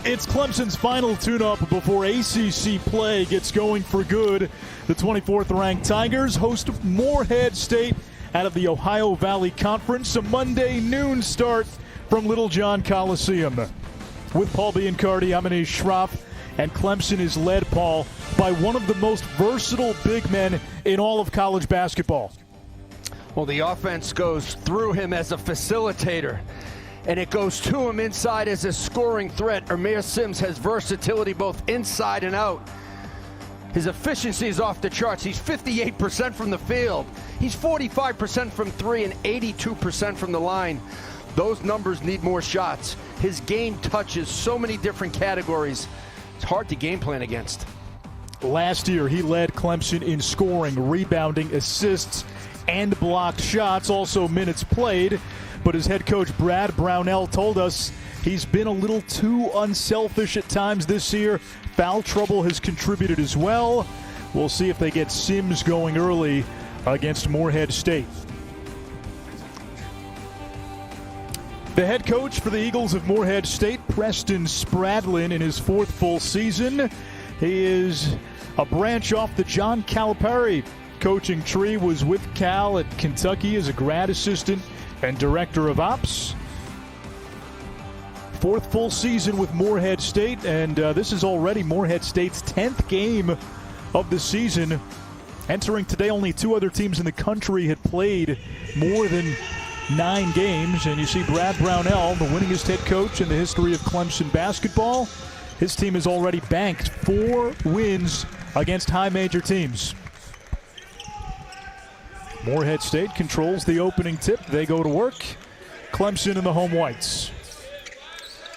It's Clemson's final tune-up before ACC play gets going for good. The 24th-ranked Tigers host Morehead State out of the Ohio Valley Conference. A Monday noon start from Littlejohn Coliseum. With Paul Biancardi, I'm Anish Shroff, and Clemson is led, Paul, by one of the most versatile big men in all of college basketball. Well, the offense goes through him as a facilitator, and it goes to him inside as a scoring threat. Amir Sims has versatility both inside and out. His efficiency is off the charts. He's 58% from the field. He's 45% from three and 82% from the line. Those numbers need more shots. His game touches so many different categories. It's hard to game plan against. Last year, he led Clemson in scoring, rebounding, assists, and blocked shots, also minutes played. But as head coach Brad Brownell told us, he's been a little too unselfish at times this year. Foul trouble has contributed as well. We'll see if they get Sims going early against Morehead State. The head coach for the Eagles of Morehead State, Preston Spradlin, in his fourth full season. He is a branch off the John Calipari coaching tree, was with Cal at Kentucky as a grad assistant and director of ops. Fourth full season with Morehead State, and this is already Morehead State's 10th game of the season. Entering today, only two other teams in the country had played more than 9 games, and you see Brad Brownell, the winningest head coach in the history of Clemson basketball. His team has already banked 4 wins against high major teams. Morehead State controls the opening tip. They go to work. Clemson in the home whites.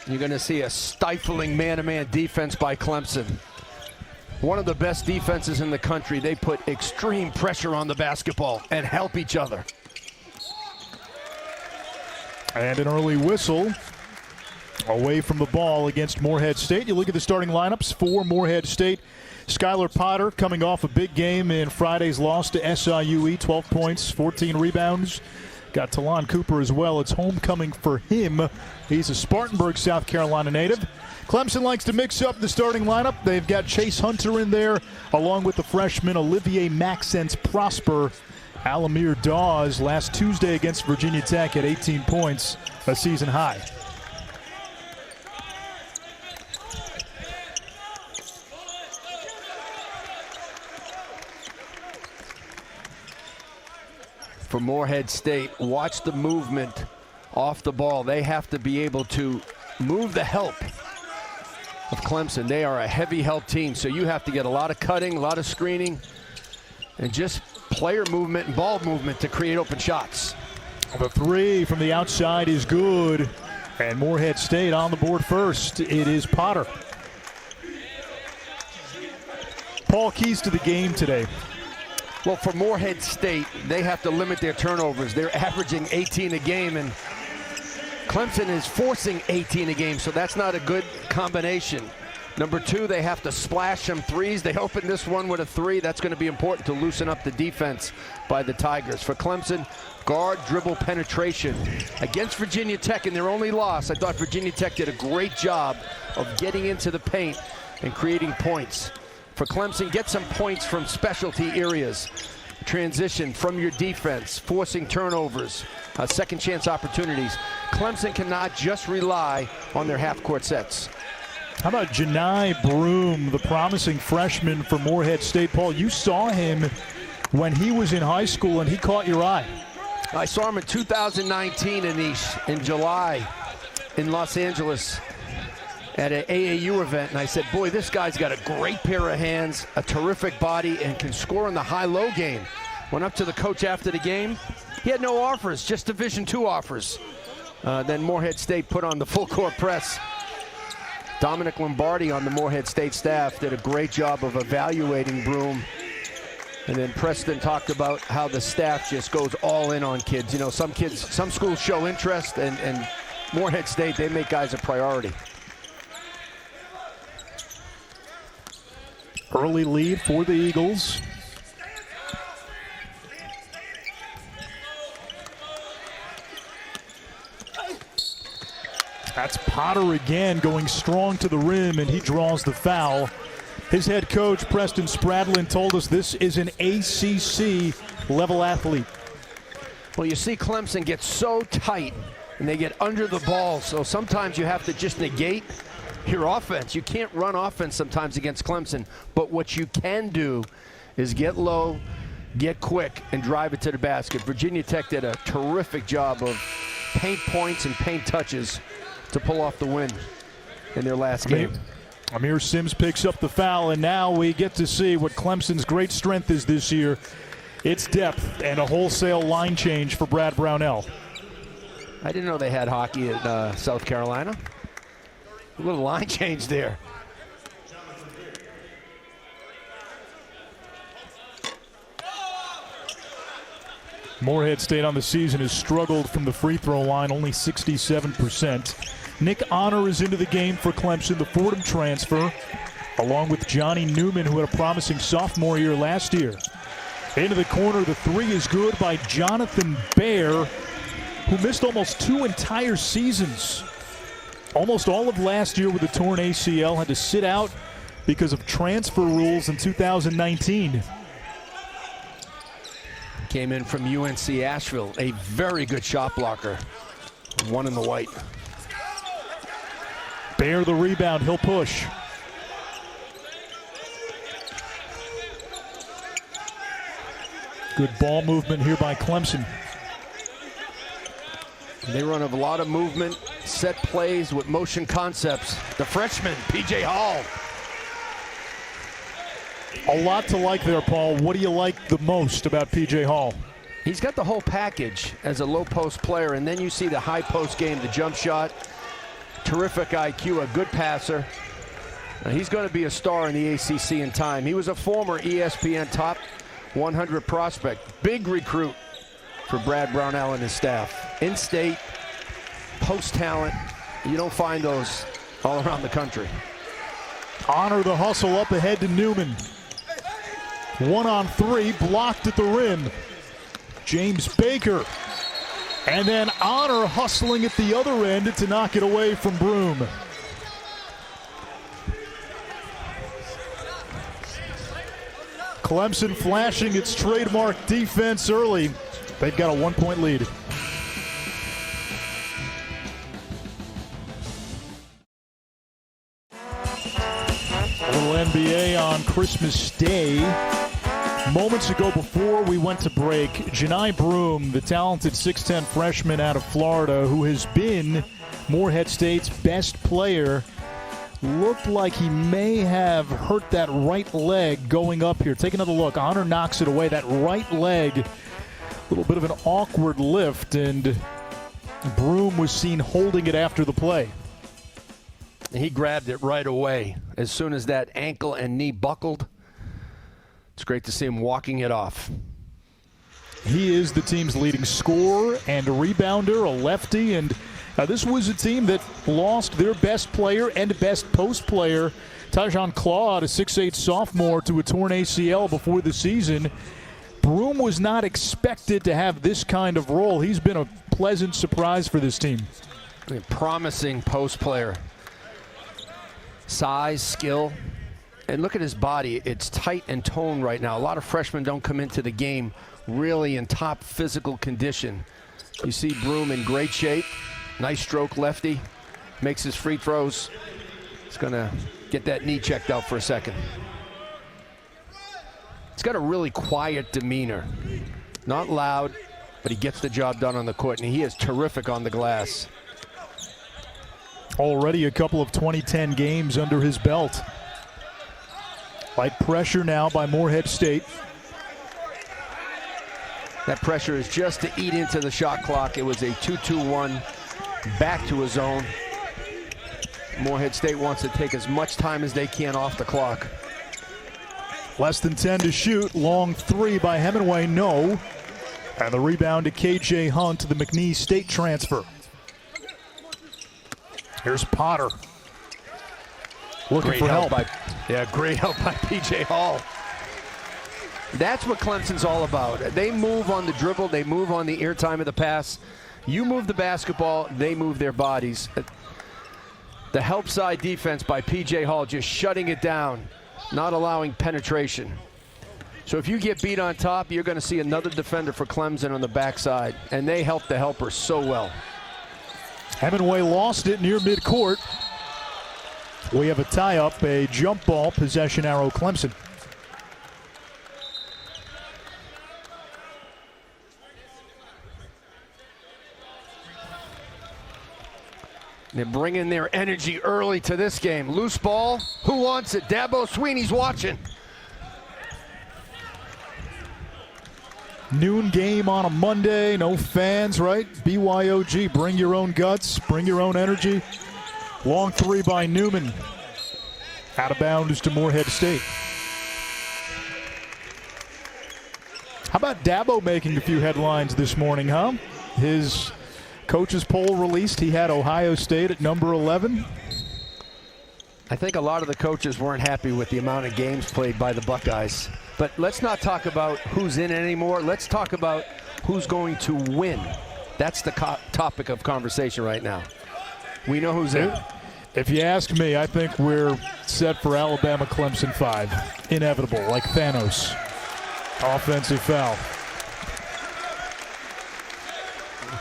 You're going to see a stifling man-to-man defense by Clemson. One of the best defenses in the country. They put extreme pressure on the basketball and help each other. And an early whistle away from the ball against Morehead State. You look at the starting lineups for Morehead State. Skylar Potter coming off a big game in Friday's loss to SIUE, 12 points, 14 rebounds. Got Talon Cooper as well. It's homecoming for him. He's a Spartanburg, South Carolina native. Clemson likes to mix up the starting lineup. They've got Chase Hunter in there, along with the freshman Olivier Maxence Prosper. Alamir Dawes last Tuesday against Virginia Tech had 18 points, a season high. For Morehead State, watch the movement off the ball. They have to be able to move the help of Clemson. They are a heavy help team, so you have to get a lot of cutting, a lot of screening, and just player movement and ball movement to create open shots. The three from the outside is good, and Morehead State on the board first. It is Potter. Paul, keys to the game today. Well, for Morehead State, they have to limit their turnovers. They're averaging 18 a game, and Clemson is forcing 18 a game, so that's not a good combination. Number 2, they have to splash some threes. They opened this one with a 3. That's going to be important to loosen up the defense by the Tigers. For Clemson, guard dribble penetration. Against Virginia Tech in their only loss, I thought Virginia Tech did a great job of getting into the paint and creating points. For Clemson, get some points from specialty areas. Transition from your defense, forcing turnovers, second chance opportunities. Clemson cannot just rely on their half-court sets. How about Janai Broom, the promising freshman for Morehead State? Paul, you saw him when he was in high school, and he caught your eye. I saw him in 2019, Anish, in July in Los Angeles at an AAU event, and I said, boy, this guy's got a great pair of hands, a terrific body, and can score in the high-low game. Went up to the coach after the game. He had no offers, just Division II offers. Then Morehead State put on the full-court press. Dominic Lombardi on the Morehead State staff did a great job of evaluating Broom. And then Preston talked about how the staff just goes all in on kids. You know, some schools show interest, and Morehead State, they make guys a priority. Early lead for the Eagles. That's Potter again going strong to the rim, and he draws the foul. His head coach, Preston Spradlin, told us this is an ACC-level athlete. Well, you see Clemson get so tight, and they get under the ball, so sometimes you have to just negate your offense. You can't run offense sometimes against Clemson, but what you can do is get low, get quick, and drive it to the basket. Virginia Tech did a terrific job of paint points and paint touches to pull off the win in their last game. Amir Sims picks up the foul, and now we get to see what Clemson's great strength is this year. It's depth and a wholesale line change for Brad Brownell. I didn't know they had hockey at South Carolina. A little line change there. Morehead State on the season has struggled from the free throw line, only 67%. Nick Honor is into the game for Clemson, the Fordham transfer, along with Johnny Newman, who had a promising sophomore year last year. Into the corner, the three is good by Jonathan Baer, who missed almost 2 entire seasons. Almost all of last year with a torn ACL, had to sit out because of transfer rules in 2019. Came in from UNC Asheville, a very good shot blocker. One in the white. Baer the rebound, he'll push. Good ball movement here by Clemson. They run a lot of movement, set plays with motion concepts. The freshman, P.J. Hall. A lot to like there, Paul. What do you like the most about P.J. Hall? He's got the whole package as a low post player, and then you see the high post game, the jump shot. Terrific IQ, a good passer. Now, he's going to be a star in the ACC in time. He was a former ESPN top 100 prospect. Big recruit for Brad Brownell and his staff. In-state, post talent. You don't find those all around the country. Honor the hustle up ahead to Newman. 1 on 3, blocked at the rim. James Baker. And then Honor hustling at the other end to knock it away from Broom. Clemson flashing its trademark defense early. They've got a 1-point lead. A little NBA on Christmas Day. Moments ago before we went to break, Janai Broom, the talented 6'10 freshman out of Florida who has been Morehead State's best player, looked like he may have hurt that right leg going up here. Take another look. Honor knocks it away. That right leg, a little bit of an awkward lift, and Broom was seen holding it after the play. He grabbed it right away as soon as that ankle and knee buckled. It's great to see him walking it off. He is the team's leading scorer and rebounder, a lefty, and this was a team that lost their best player and best post player, Tyjon Claude, a 6'8 sophomore, to a torn ACL before the season. Broom was not expected to have this kind of role. He's been a pleasant surprise for this team. A promising post player. Size, skill. And look at his body. It's tight and toned right now. A lot of freshmen don't come into the game really in top physical condition. You see Broom in great shape. Nice stroke lefty. Makes his free throws. He's going to get that knee checked out for a second. He's got a really quiet demeanor. Not loud, but he gets the job done on the court, and he is terrific on the glass. Already a couple of 2010 games under his belt. Light pressure now by Morehead State. That pressure is just to eat into the shot clock. It was a 2-2-1 back to his own. Morehead State wants to take as much time as they can off the clock. Less than 10 to shoot. Long three by Hemingway, no. And the rebound to KJ Hunt, the McNeese State transfer. Here's Potter. Looking Great for help. Great help by P.J. Hall. That's what Clemson's all about. They move on the dribble. They move on the airtime of the pass. You move the basketball, they move their bodies. The help side defense by P.J. Hall just shutting it down, not allowing penetration. So if you get beat on top, you're going to see another defender for Clemson on the backside, and they help the helper so well. Hemingway lost it near midcourt. We have a tie-up, a jump ball, possession arrow Clemson. They're bringing their energy early to this game. Loose ball. Who wants it? Dabo Sweeney's watching. Noon game on a Monday. No fans, right? BYOG. Bring your own guts. Bring your own energy. Long three by Newman. Out of bounds to Morehead State. How about Dabo making a few headlines this morning, huh? His coaches poll released. He had Ohio State at number 11. I think a lot of the coaches weren't happy with the amount of games played by the Buckeyes. But let's not talk about who's in anymore. Let's talk about who's going to win. That's the topic of conversation right now. We know who's in. If you ask me, I think we're set for Alabama Clemson 5. Inevitable, like Thanos. Offensive foul.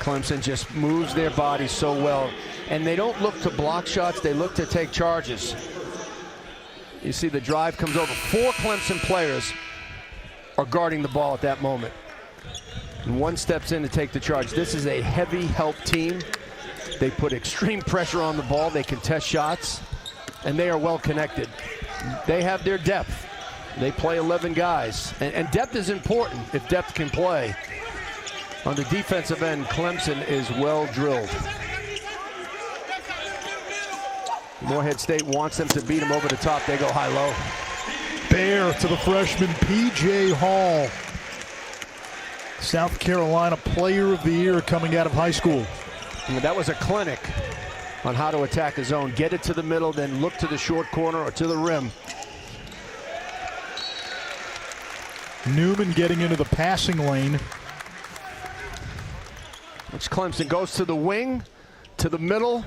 Clemson just moves their body so well. And they don't look to block shots, they look to take charges. You see the drive comes over. 4 Clemson players are guarding the ball at that moment. And one steps in to take the charge. This is a heavy help team. They put extreme pressure on the ball. They contest shots, and they are well connected. They have their depth. They play 11 guys, and depth is important if depth can play. On the defensive end, Clemson is well drilled. Morehead State wants them to beat them over the top. They go high-low. Bear to the freshman, P.J. Hall. South Carolina Player of the Year coming out of high school. And that was a clinic on how to attack a zone. Get it to the middle, then look to the short corner or to the rim. Newman getting into the passing lane. Which Clemson goes to the wing, to the middle,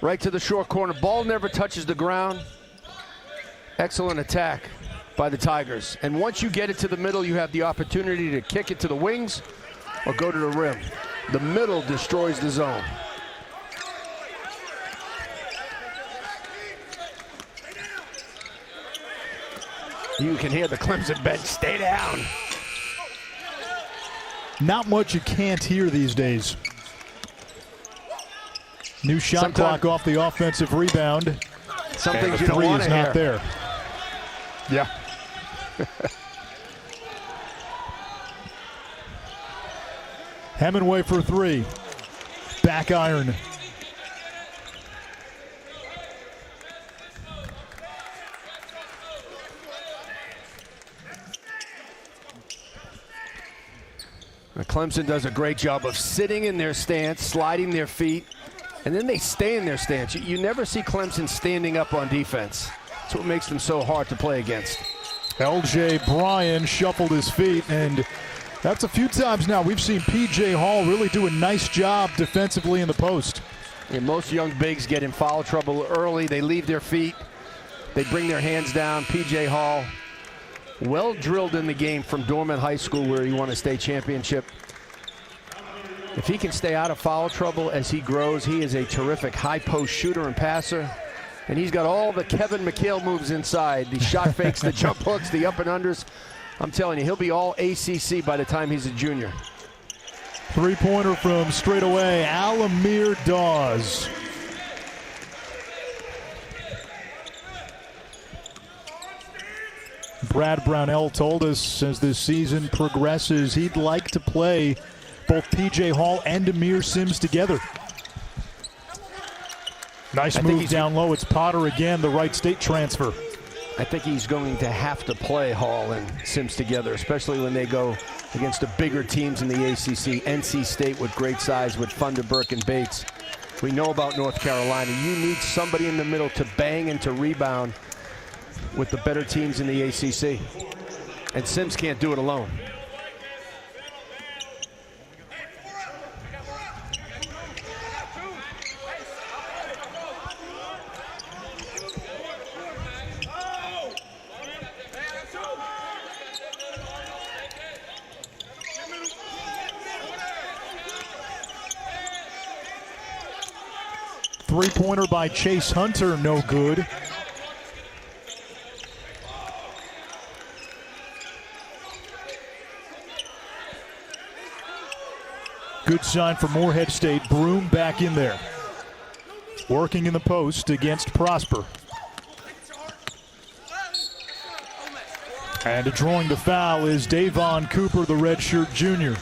right to the short corner. Ball never touches the ground. Excellent attack by the Tigers. And once you get it to the middle, you have the opportunity to kick it to the wings or go to the rim. The middle destroys the zone. You can hear the Clemson bench, stay down. Not much you can't hear these days. New shot clock off the offensive rebound. Some and things the you don't three want is to hear. not there. Yeah. Hemingway for 3. Back iron. Clemson does a great job of sitting in their stance, sliding their feet, and then they stay in their stance. You never see Clemson standing up on defense. That's what makes them so hard to play against. L.J. Bryan shuffled his feet, and that's a few times now we've seen P.J. Hall really do a nice job defensively in the post. And most young bigs get in foul trouble early. They leave their feet. They bring their hands down. P.J. Hall, well drilled in the game from Dorman High School where he won a state championship. If he can stay out of foul trouble as he grows, he is a terrific high post shooter and passer. And he's got all the Kevin McHale moves inside. The shot fakes, the jump hooks, the up and unders. I'm telling you, he'll be all ACC by the time he's a junior. Three-pointer from straight away, Alamir Dawes. Brad Brownell told us as this season progresses, he'd like to play both P.J. Hall and Amir Sims together. Nice move down low. It's Potter again, the Wright State transfer. I think he's going to have to play Hall and Sims together, especially when they go against the bigger teams in the ACC. NC State with great size with Funderburk and Bates. We know about North Carolina. You need somebody in the middle to bang and to rebound with the better teams in the ACC. And Sims can't do it alone. Three-pointer by Chase Hunter, no good. Good sign for Morehead State. Broom back in there. Working in the post against Prosper. And drawing the foul is Davon Cooper, the redshirt junior.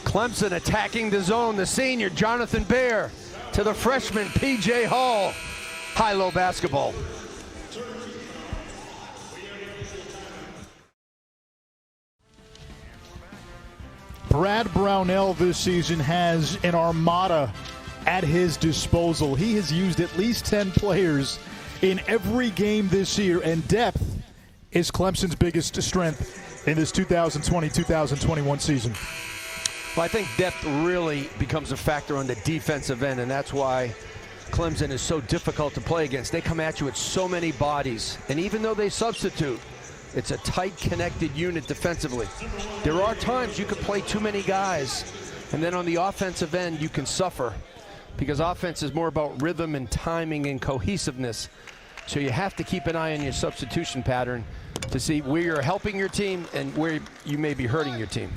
Clemson attacking the zone. The senior, Jonathan Baer, to the freshman, P.J. Hall. High-low basketball. Brad Brownell this season has an armada at his disposal. He has used at least 10 players in every game this year, and depth is Clemson's biggest strength in this 2020-2021 season. Well, I think depth really becomes a factor on the defensive end, and that's why Clemson is so difficult to play against. They come at you with so many bodies, and even though they substitute, it's a tight, connected unit defensively. There are times you can play too many guys, and then on the offensive end, you can suffer, because offense is more about rhythm and timing and cohesiveness. So you have to keep an eye on your substitution pattern to see where you're helping your team and where you may be hurting your team.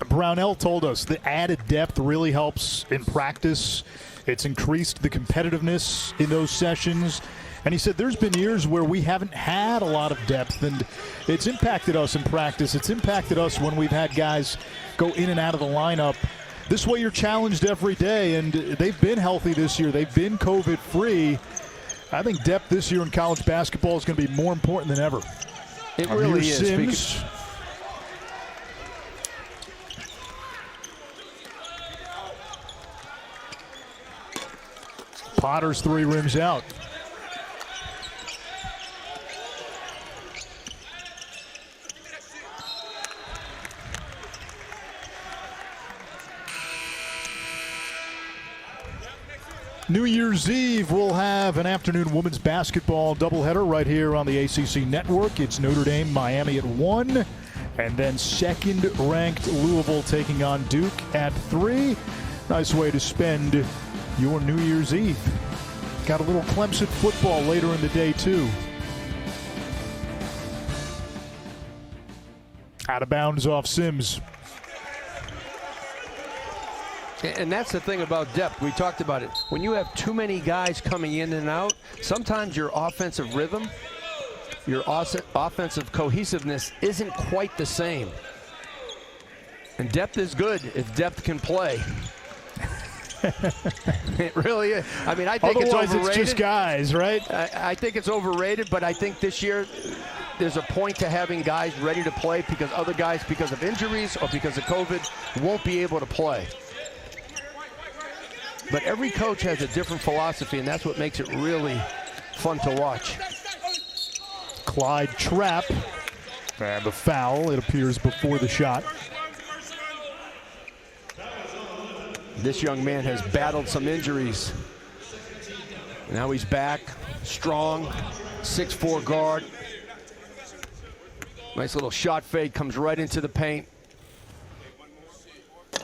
Brownell told us the added depth really helps in practice. It's increased the competitiveness in those sessions. And he said there's been years where we haven't had a lot of depth, and it's impacted us in practice. It's impacted us when we've had guys go in and out of the lineup. This way you're challenged every day, and they've been healthy this year. They've been COVID-free. I think depth this year in college basketball is going to be more important than ever. It really is. Sims. Potter's three rims out. New Year's Eve, we'll have an afternoon women's basketball doubleheader right here on the ACC Network. It's Notre Dame, Miami at 1, and then second-ranked Louisville taking on Duke at 3. Nice way to spend your New Year's Eve. Got a little Clemson football later in the day, too. Out of bounds off Sims. And that's the thing about depth. We talked about it. When you have too many guys coming in and out, sometimes your offensive rhythm, your offensive cohesiveness isn't quite the same. And depth is good if depth can play. It really is. I mean, I think otherwise it's overrated. It's just guys, right? I think it's overrated, but I think this year there's a point to having guys ready to play because other guys, because of injuries or because of COVID, won't be able to play. But every coach has a different philosophy, and that's what makes it really fun to watch. Clyde Trapp. And the foul, it appears, before the shot. This young man has battled some injuries. Now he's back, strong, 6'4" guard. Nice little shot fade, comes right into the paint.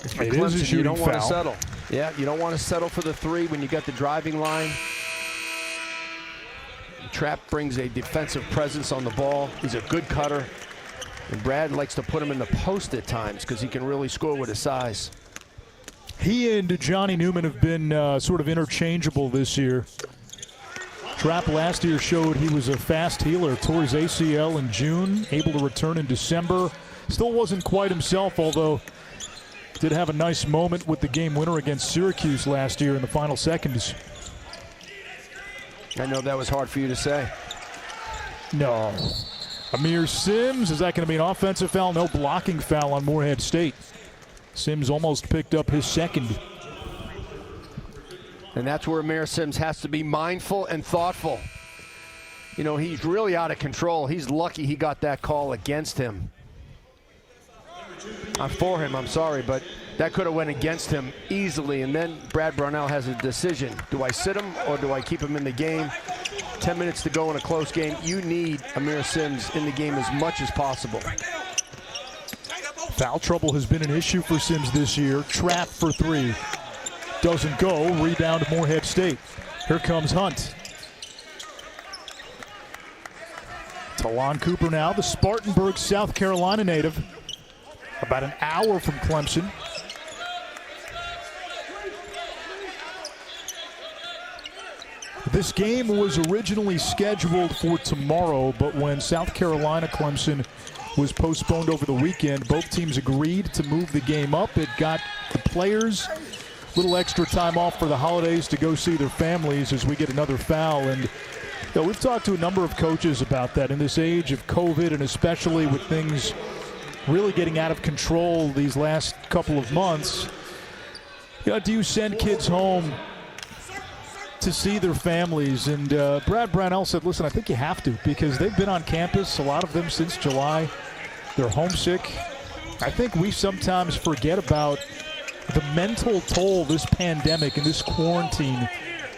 It's for Clemson. You don't want to settle. Yeah, you don't want to settle for the three when you got the driving line. Trapp brings a defensive presence on the ball. He's a good cutter. And Brad likes to put him in the post at times because he can really score with his size. He and Johnny Newman have been sort of interchangeable this year. Trapp last year showed he was a fast healer. Tore his ACL in June, able to return in December. Still wasn't quite himself, although did have a nice moment with the game winner against Syracuse last year in the final seconds. I know that was hard for you to say. No. Amir Sims, is that going to be an offensive foul? No, blocking foul on Morehead State. Sims almost picked up his second. And that's where Amir Sims has to be mindful and thoughtful. You know, he's really out of control. He's lucky he got that call against him. I'm for him, I'm sorry, but that could have went against him easily. And then Brad Brownell has a decision. Do I sit him or do I keep him in the game? 10 minutes to go in a close game. You need Amir Sims in the game as much as possible. Foul trouble has been an issue for Sims this year. Trap for three. Doesn't go. Rebound Morehead State. Here comes Hunt. Talon Cooper now, the Spartanburg, South Carolina native. About an hour from Clemson. This game was originally scheduled for tomorrow, but when South Carolina Clemson was postponed over the weekend, both teams agreed to move the game up. It got the players a little extra time off for the holidays to go see their families as we get another foul. And we've talked to a number of coaches about that in this age of COVID, and especially with things really getting out of control these last couple of months. Do you send kids home to see their families? And Brad Brownell said, listen, I think you have to, because they've been on campus, a lot of them since July. They're homesick. I think we sometimes forget about the mental toll this pandemic and this quarantine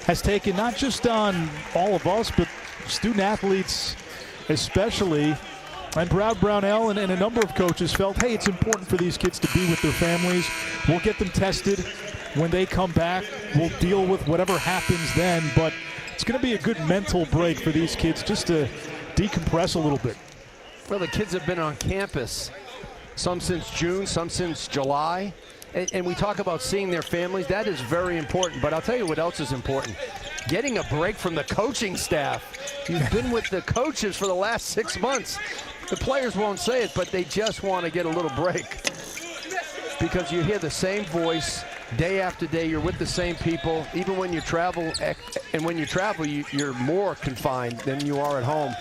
has taken, not just on all of us, but student athletes especially. And Brad Brownell and a number of coaches felt, hey, it's important for these kids to be with their families. We'll get them tested. When they come back, we'll deal with whatever happens then. But it's going to be a good mental break for these kids just to decompress a little bit. Well, the kids have been on campus, some since June, some since July. And we talk about seeing their families. That is very important. But I'll tell you what else is important. Getting a break from the coaching staff. You've been with the coaches for the last 6 months. The players won't say it, but they just want to get a little break. Because you hear the same voice day after day. You're with the same people. Even when you travel, and when you travel, you're more confined than you are at home.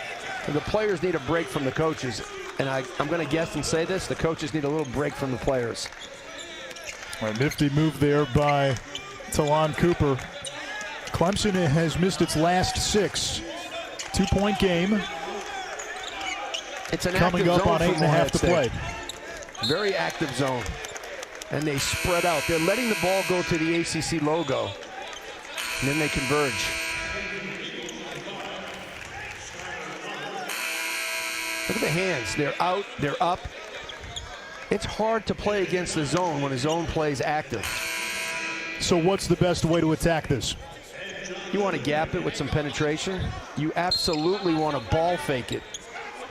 And the players need a break from the coaches. And I'm going to guess and say this, the coaches need a little break from the players. A nifty move there by Talon Cooper. Clemson has missed its last 6. 2-point game. It's an coming up on 8.5 to play. Very active zone. And they spread out. They're letting the ball go to the ACC logo. And then they converge. Look at the hands. They're out, they're up. It's hard to play against the zone when a zone plays active. So what's the best way to attack this? You want to gap it with some penetration. You absolutely want to ball fake it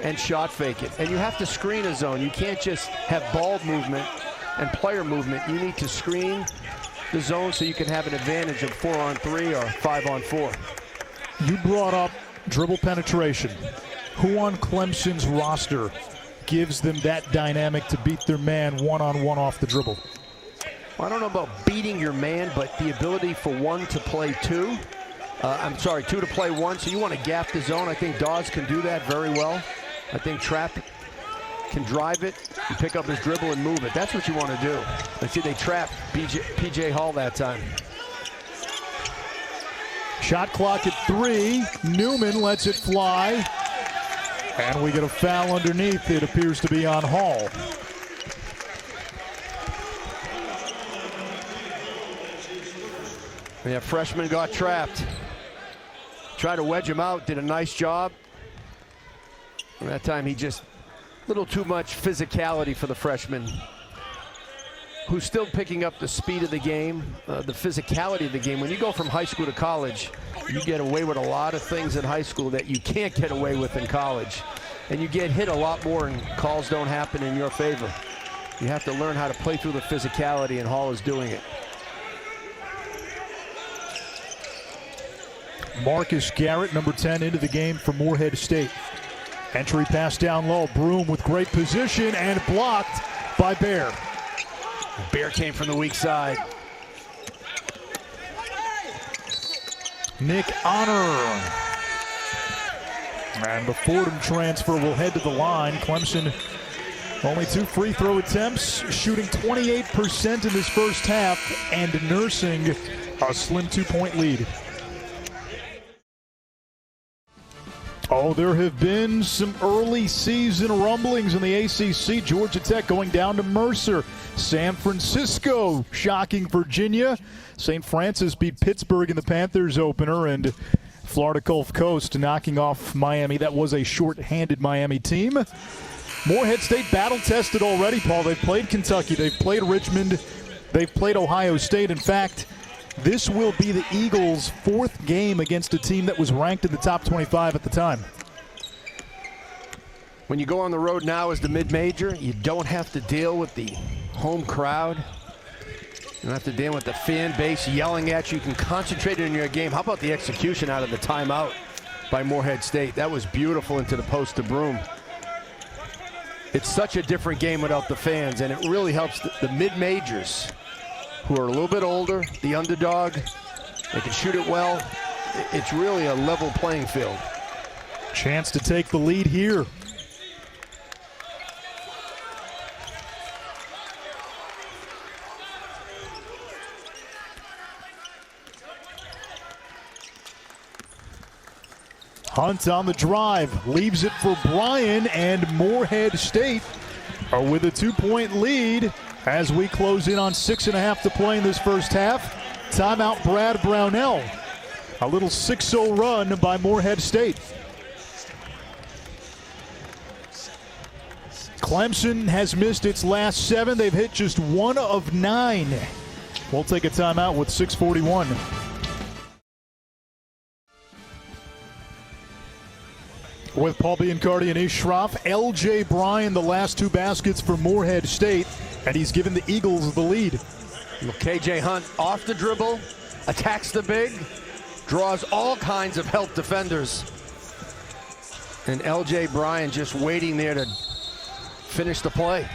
and shot fake it. And you have to screen a zone. You can't just have ball movement and player movement. You need to screen the zone so you can have an advantage of 4-on-3 or 5-on-4. You brought up dribble penetration. Who on Clemson's roster gives them that dynamic to beat their man one-on-one off the dribble? Well, I don't know about beating your man, but the ability for one to play two. Two to play one, so you want to gap the zone. I think Dawes can do that very well. I think Trapp can drive it, and pick up his dribble and move it. That's what you want to do. Let's see, they trapped P.J. Hall that time. Shot clock at 3. Newman lets it fly. And we get a foul underneath. It appears to be on Hall. Yeah, freshman got trapped. Tried to wedge him out, did a nice job. And that time he just, a little too much physicality for the freshman, who's still picking up the speed of the game, the physicality of the game. When you go from high school to college, you get away with a lot of things in high school that you can't get away with in college. And you get hit a lot more and calls don't happen in your favor. You have to learn how to play through the physicality, and Hall is doing it. Marcus Garrett, number 10, into the game for Morehead State. Entry pass down low. Broom with great position and blocked by Bear. Bear came from the weak side. Nick Honor. And the Fordham transfer will head to the line. Clemson only 2 free throw attempts, shooting 28% in this first half and nursing a slim 2-point lead. Oh, there have been some early season rumblings in the ACC. Georgia Tech going down to Mercer. San Francisco shocking Virginia. St. Francis beat Pittsburgh in the Panthers opener, and Florida Gulf Coast knocking off Miami. That was a short-handed Miami team. Morehead State battle-tested already, Paul. They've played Kentucky. They've played Richmond. They've played Ohio State. In fact, this will be the Eagles' 4th game against a team that was ranked in the top 25 at the time. When you go on the road now as the mid-major, you don't have to deal with the home crowd. You don't have to deal with the fan base yelling at you. You can concentrate on your game. How about the execution out of the timeout by Morehead State? That was beautiful into the post to Broom. It's such a different game without the fans, and it really helps the mid-majors who are a little bit older, the underdog. They can shoot it well. It's really a level playing field. Chance to take the lead here. Hunt on the drive, leaves it for Bryan, and Morehead State are with a 2-point lead as we close in on 6.5 to play in this first half. Timeout Brad Brownell. A little 6-0 run by Morehead State. Clemson has missed its last 7. They've hit just 1 of 9. We'll take a timeout with 6:41. With Paul Biancardi and Ish Schroff, L.J. Bryan, the last 2 baskets for Morehead State, and he's given the Eagles the lead. KJ Hunt off the dribble, attacks the big, draws all kinds of help defenders. And L.J. Bryan just waiting there to finish the play.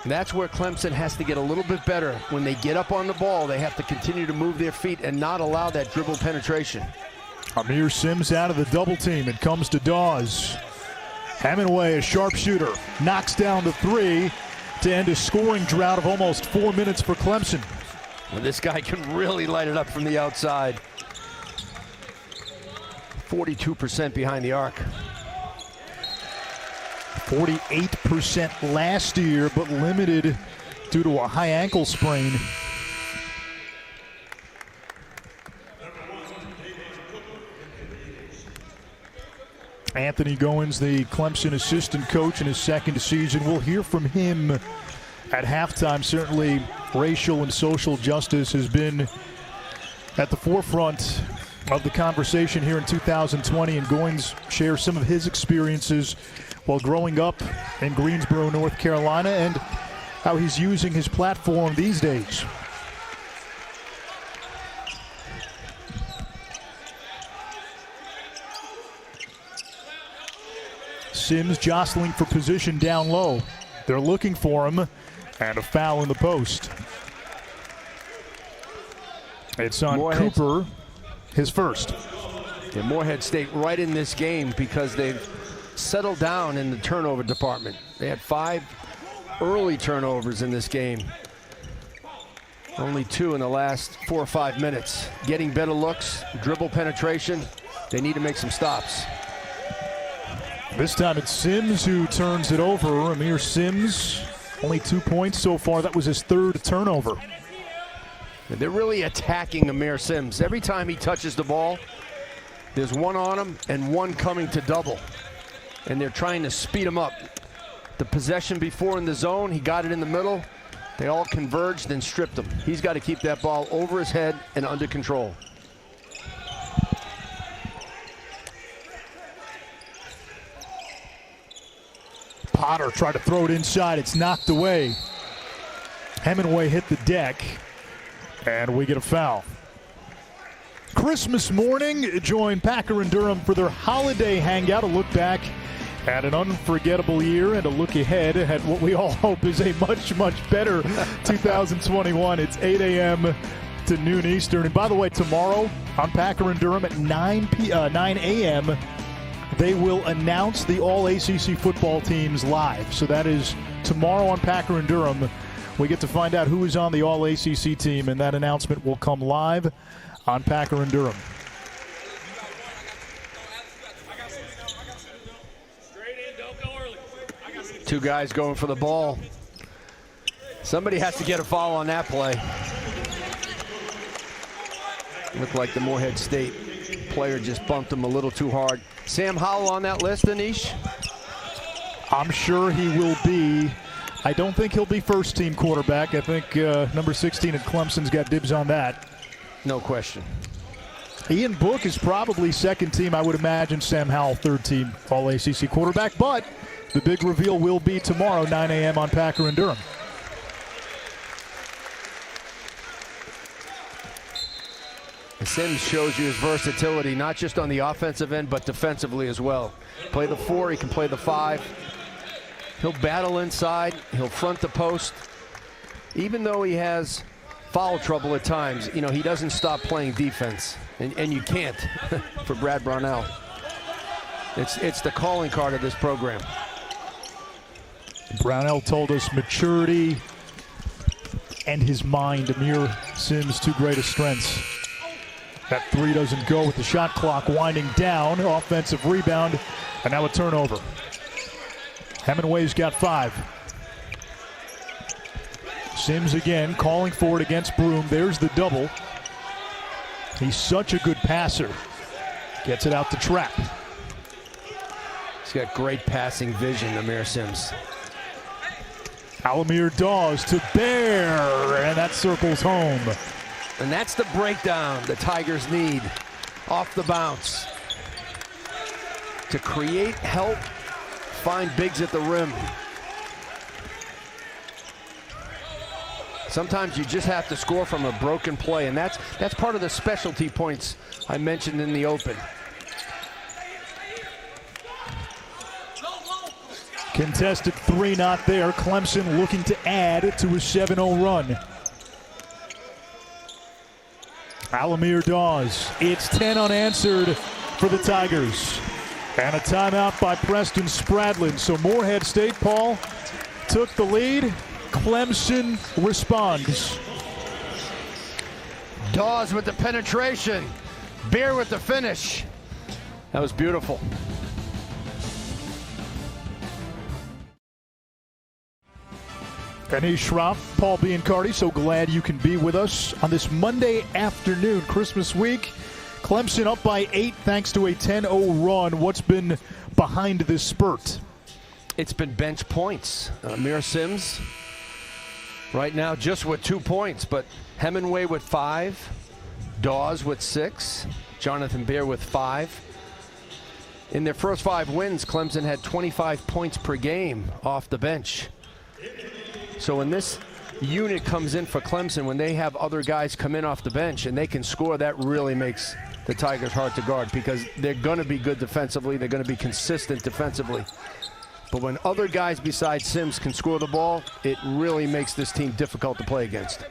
And that's where Clemson has to get a little bit better. When they get up on the ball, they have to continue to move their feet and not allow that dribble penetration. Amir Sims out of the double team. It comes to Dawes. Hemingway, a sharpshooter, knocks down the 3 to end a scoring drought of almost 4 minutes for Clemson. Well, this guy can really light it up from the outside. 42% behind the arc. 48% last year, but limited due to a high ankle sprain. Anthony Goins, the Clemson assistant coach in his 2nd season. We'll hear from him at halftime. Certainly, racial and social justice has been at the forefront of the conversation here in 2020, and Goins shares some of his experiences while growing up in Greensboro, North Carolina, and how he's using his platform these days. Sims jostling for position down low. They're looking for him, and a foul in the post. It's on Morehead. Cooper, his first. Yeah, Morehead State right in this game because they've settled down in the turnover department. They had 5 early turnovers in this game. Only 2 in the last 4 or 5 minutes. Getting better looks, dribble penetration. They need to make some stops. This time it's Sims who turns it over. Amir Sims, only 2 points so far. That was his 3rd turnover. They're really attacking Amir Sims. Every time he touches the ball, there's one on him and one coming to double. And they're trying to speed him up. The possession before in the zone, he got it in the middle. They all converged and stripped him. He's got to keep that ball over his head and under control. Potter tried to throw it inside. It's knocked away. Hemingway hit the deck, and we get a foul. Christmas morning, join Packer and Durham for their holiday hangout. A look back at an unforgettable year and a look ahead at what we all hope is a much, much better 2021. It's 8 a.m. to noon Eastern. And by the way, tomorrow on Packer and Durham at 9 a.m., they will announce the All-ACC football teams live. So that is tomorrow on Packer and Durham. We get to find out who is on the All-ACC team, and that announcement will come live on Packer and Durham. Two guys going for the ball. Somebody has to get a foul on that play. Looked like the Morehead State player just bumped him a little too hard. Sam Howell on that list, Anish? I'm sure he will be. I don't think he'll be first-team quarterback. I think number 16 at Clemson's got dibs on that. No question. Ian Book is probably second-team. I would imagine Sam Howell third-team All-ACC quarterback. But the big reveal will be tomorrow, 9 a.m. on Packer and Durham. Sims shows you his versatility, not just on the offensive end, but defensively as well. Play the 4, he can play the 5. He'll battle inside, he'll front the post. Even though he has foul trouble at times, you know, he doesn't stop playing defense. And you can't for Brad Brownell. It's the calling card of this program. Brownell told us maturity and his mind, Amir Sims' two greatest strengths. That 3 doesn't go with the shot clock winding down. Offensive rebound, and now a turnover. Hemingway's got 5. Sims again calling for it against Broom. There's the double. He's such a good passer. Gets it out to Trapp. He's got great passing vision, Amir Sims. Alamir Dawes to Bear, and that circles home. And that's the breakdown the Tigers need off the bounce. To create help, find bigs at the rim. Sometimes you just have to score from a broken play, and that's part of the specialty points I mentioned in the open. Contested 3 not there. Clemson looking to add to a 7-0 run. Alamir Dawes. It's 10 unanswered for the Tigers. And a timeout by Preston Spradlin. So Morehead State, Paul, took the lead. Clemson responds. Dawes with the penetration. Bear with the finish. That was beautiful. Anish Shroff, Paul Biancardi, so glad you can be with us on this Monday afternoon, Christmas week. Clemson up by 8 thanks to a 10-0 run. What's been behind this spurt? It's been bench points. Amir Sims right now just with 2 points, but Hemingway with 5, Dawes with 6, Jonathan Bear with 5. In their first 5 wins, Clemson had 25 points per game off the bench. So when this unit comes in for Clemson, when they have other guys come in off the bench and they can score, that really makes the Tigers hard to guard because they're going to be good defensively. They're going to be consistent defensively. But when other guys besides Sims can score the ball, it really makes this team difficult to play against.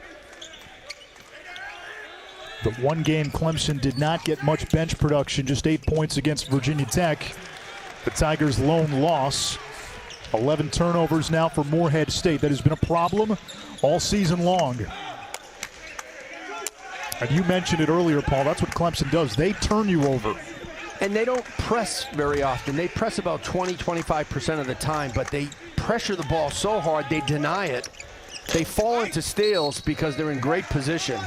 The one game Clemson did not get much bench production, just 8 points against Virginia Tech. The Tigers' lone loss. 11 turnovers now for Morehead State. That has been a problem all season long. And you mentioned it earlier, Paul. That's what Clemson does. They turn you over. And they don't press very often. They press about 20-25% of the time, but they pressure the ball so hard they deny it. They fall into steals because they're in great position.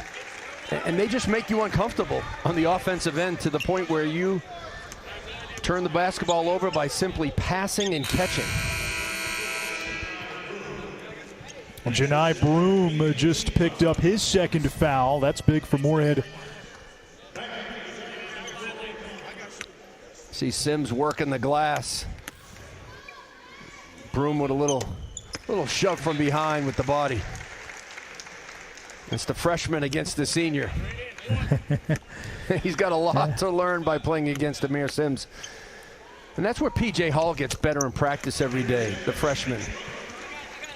And they just make you uncomfortable on the offensive end to the point where you turn the basketball over by simply passing and catching. Janai Broom just picked up his second foul. That's big for Morehead. See Sims working the glass. Broom with a little shove from behind with the body. It's the freshman against the senior. He's got a lot to learn by playing against Amir Sims. And that's where P.J. Hall gets better in practice every day, the freshman.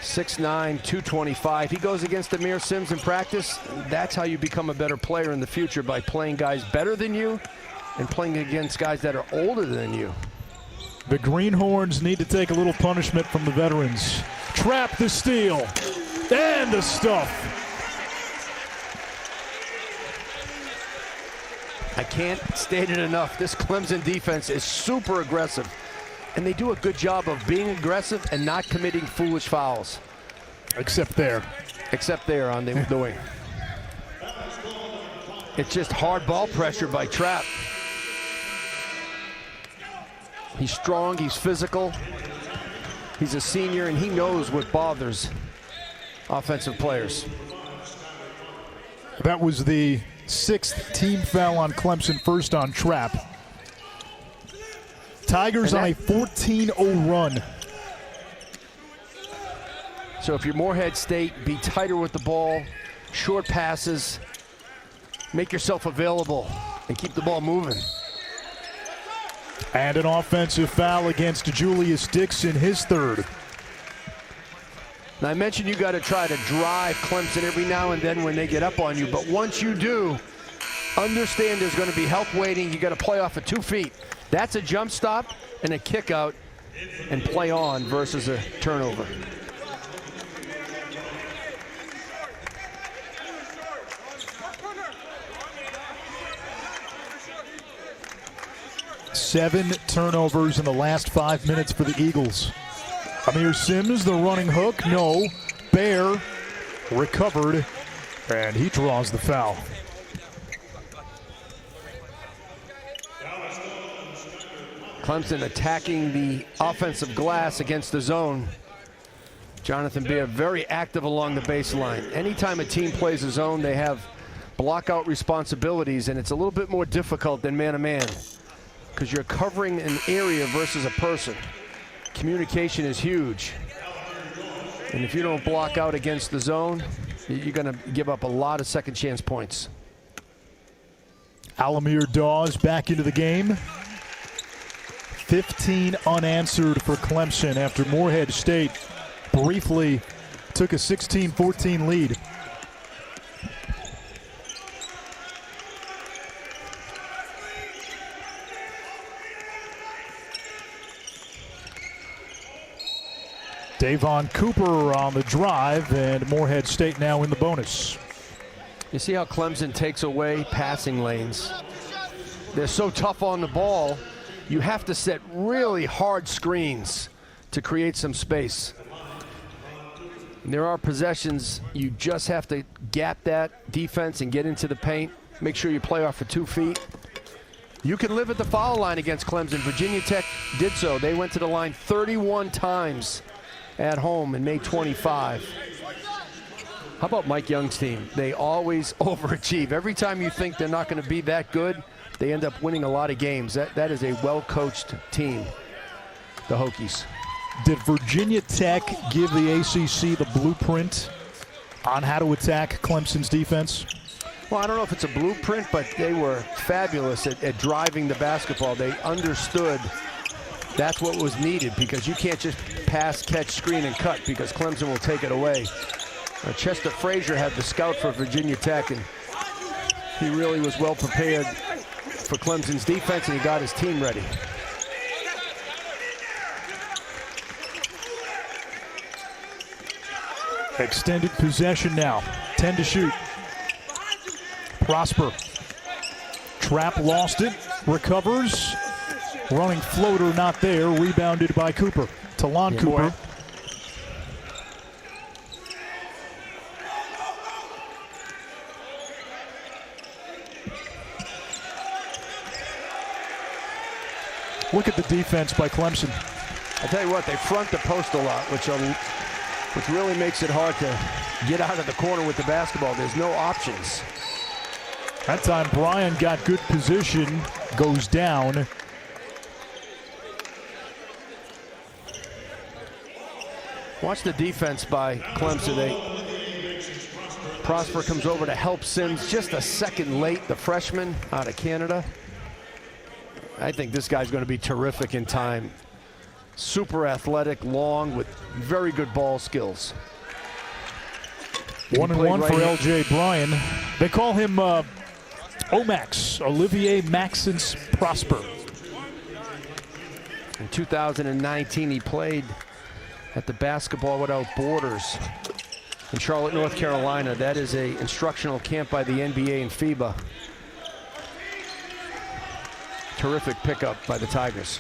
6'9", 225. He goes against Amir Sims in practice. That's how you become a better player in the future, by playing guys better than you and playing against guys that are older than you. The Greenhorns need to take a little punishment from the veterans. Trap the steal and the stuff. I can't state it enough. This Clemson defense is super aggressive. And they do a good job of being aggressive and not committing foolish fouls. Except there. Except there on the wing. It's just hard ball pressure by Trapp. He's strong, he's physical. He's a senior, and he knows what bothers offensive players. That was the 6th team foul on Clemson, first on Trapp. Tigers on a 14-0 run. So if you're Morehead State, be tighter with the ball, short passes, make yourself available, and keep the ball moving. And an offensive foul against Julius Dixon, his 3rd. Now, I mentioned you got to try to drive Clemson every now and then when they get up on you, but once you do, understand there's going to be help waiting. You got to play off of 2 feet. That's a jump stop and a kick out and play on versus a turnover. Seven turnovers in the last 5 minutes for the Eagles. Amir Sims, the running hook, no. Bear recovered, and he draws the foul. Clemson attacking the offensive glass against the zone. Jonathan Bear very active along the baseline. Anytime a team plays a zone, they have block-out responsibilities, and it's a little bit more difficult than man-to-man because you're covering an area versus a person. Communication is huge. And if you don't block out against the zone, you're going to give up a lot of second chance points. Alamir Dawes back into the game. 15 unanswered for Clemson after Morehead State briefly took a 16-14 lead. Davon Cooper on the drive, and Morehead State now in the bonus. You see how Clemson takes away passing lanes. They're so tough on the ball, you have to set really hard screens to create some space. And there are possessions you just have to gap that defense and get into the paint. Make sure you play off for 2 feet. You can live at the foul line against Clemson. Virginia Tech did so. They went to the line 31 times at home and made 25. How about Mike Young's team? They always overachieve. Every time you think they're not going to be that good, they end up winning a lot of games. That is a well-coached team, the Hokies. Did Virginia Tech give the ACC the blueprint on how to attack Clemson's defense? Well, I don't know if it's a blueprint, but they were fabulous at driving the basketball. They understood that's what was needed, because you can't just pass, catch, screen, and cut, because Clemson will take it away. Chester Frazier had the scout for Virginia Tech, and he really was well prepared for Clemson's defense, and he got his team ready. Extended possession now. 10 to shoot. Prosper. Trapp lost it. Recovers. Running floater not there. Rebounded by Cooper. Talon Cooper. Boy. Look at the defense by Clemson. I tell you what, they front the post a lot, which really makes it hard to get out of the corner with the basketball. There's no options. That time Bryan got good position, goes down. Watch the defense by Clemson. Prosper comes over to help Sims just a second late, the freshman out of Canada. I think this guy's going to be terrific in time. Super athletic, long, with very good ball skills. 1-1 for LJ Bryan. They call him Omax, Olivier Maxence Prosper. In 2019, he played at the Basketball Without Borders in Charlotte, North Carolina. That is an instructional camp by the NBA and FIBA. Terrific pickup by the Tigers.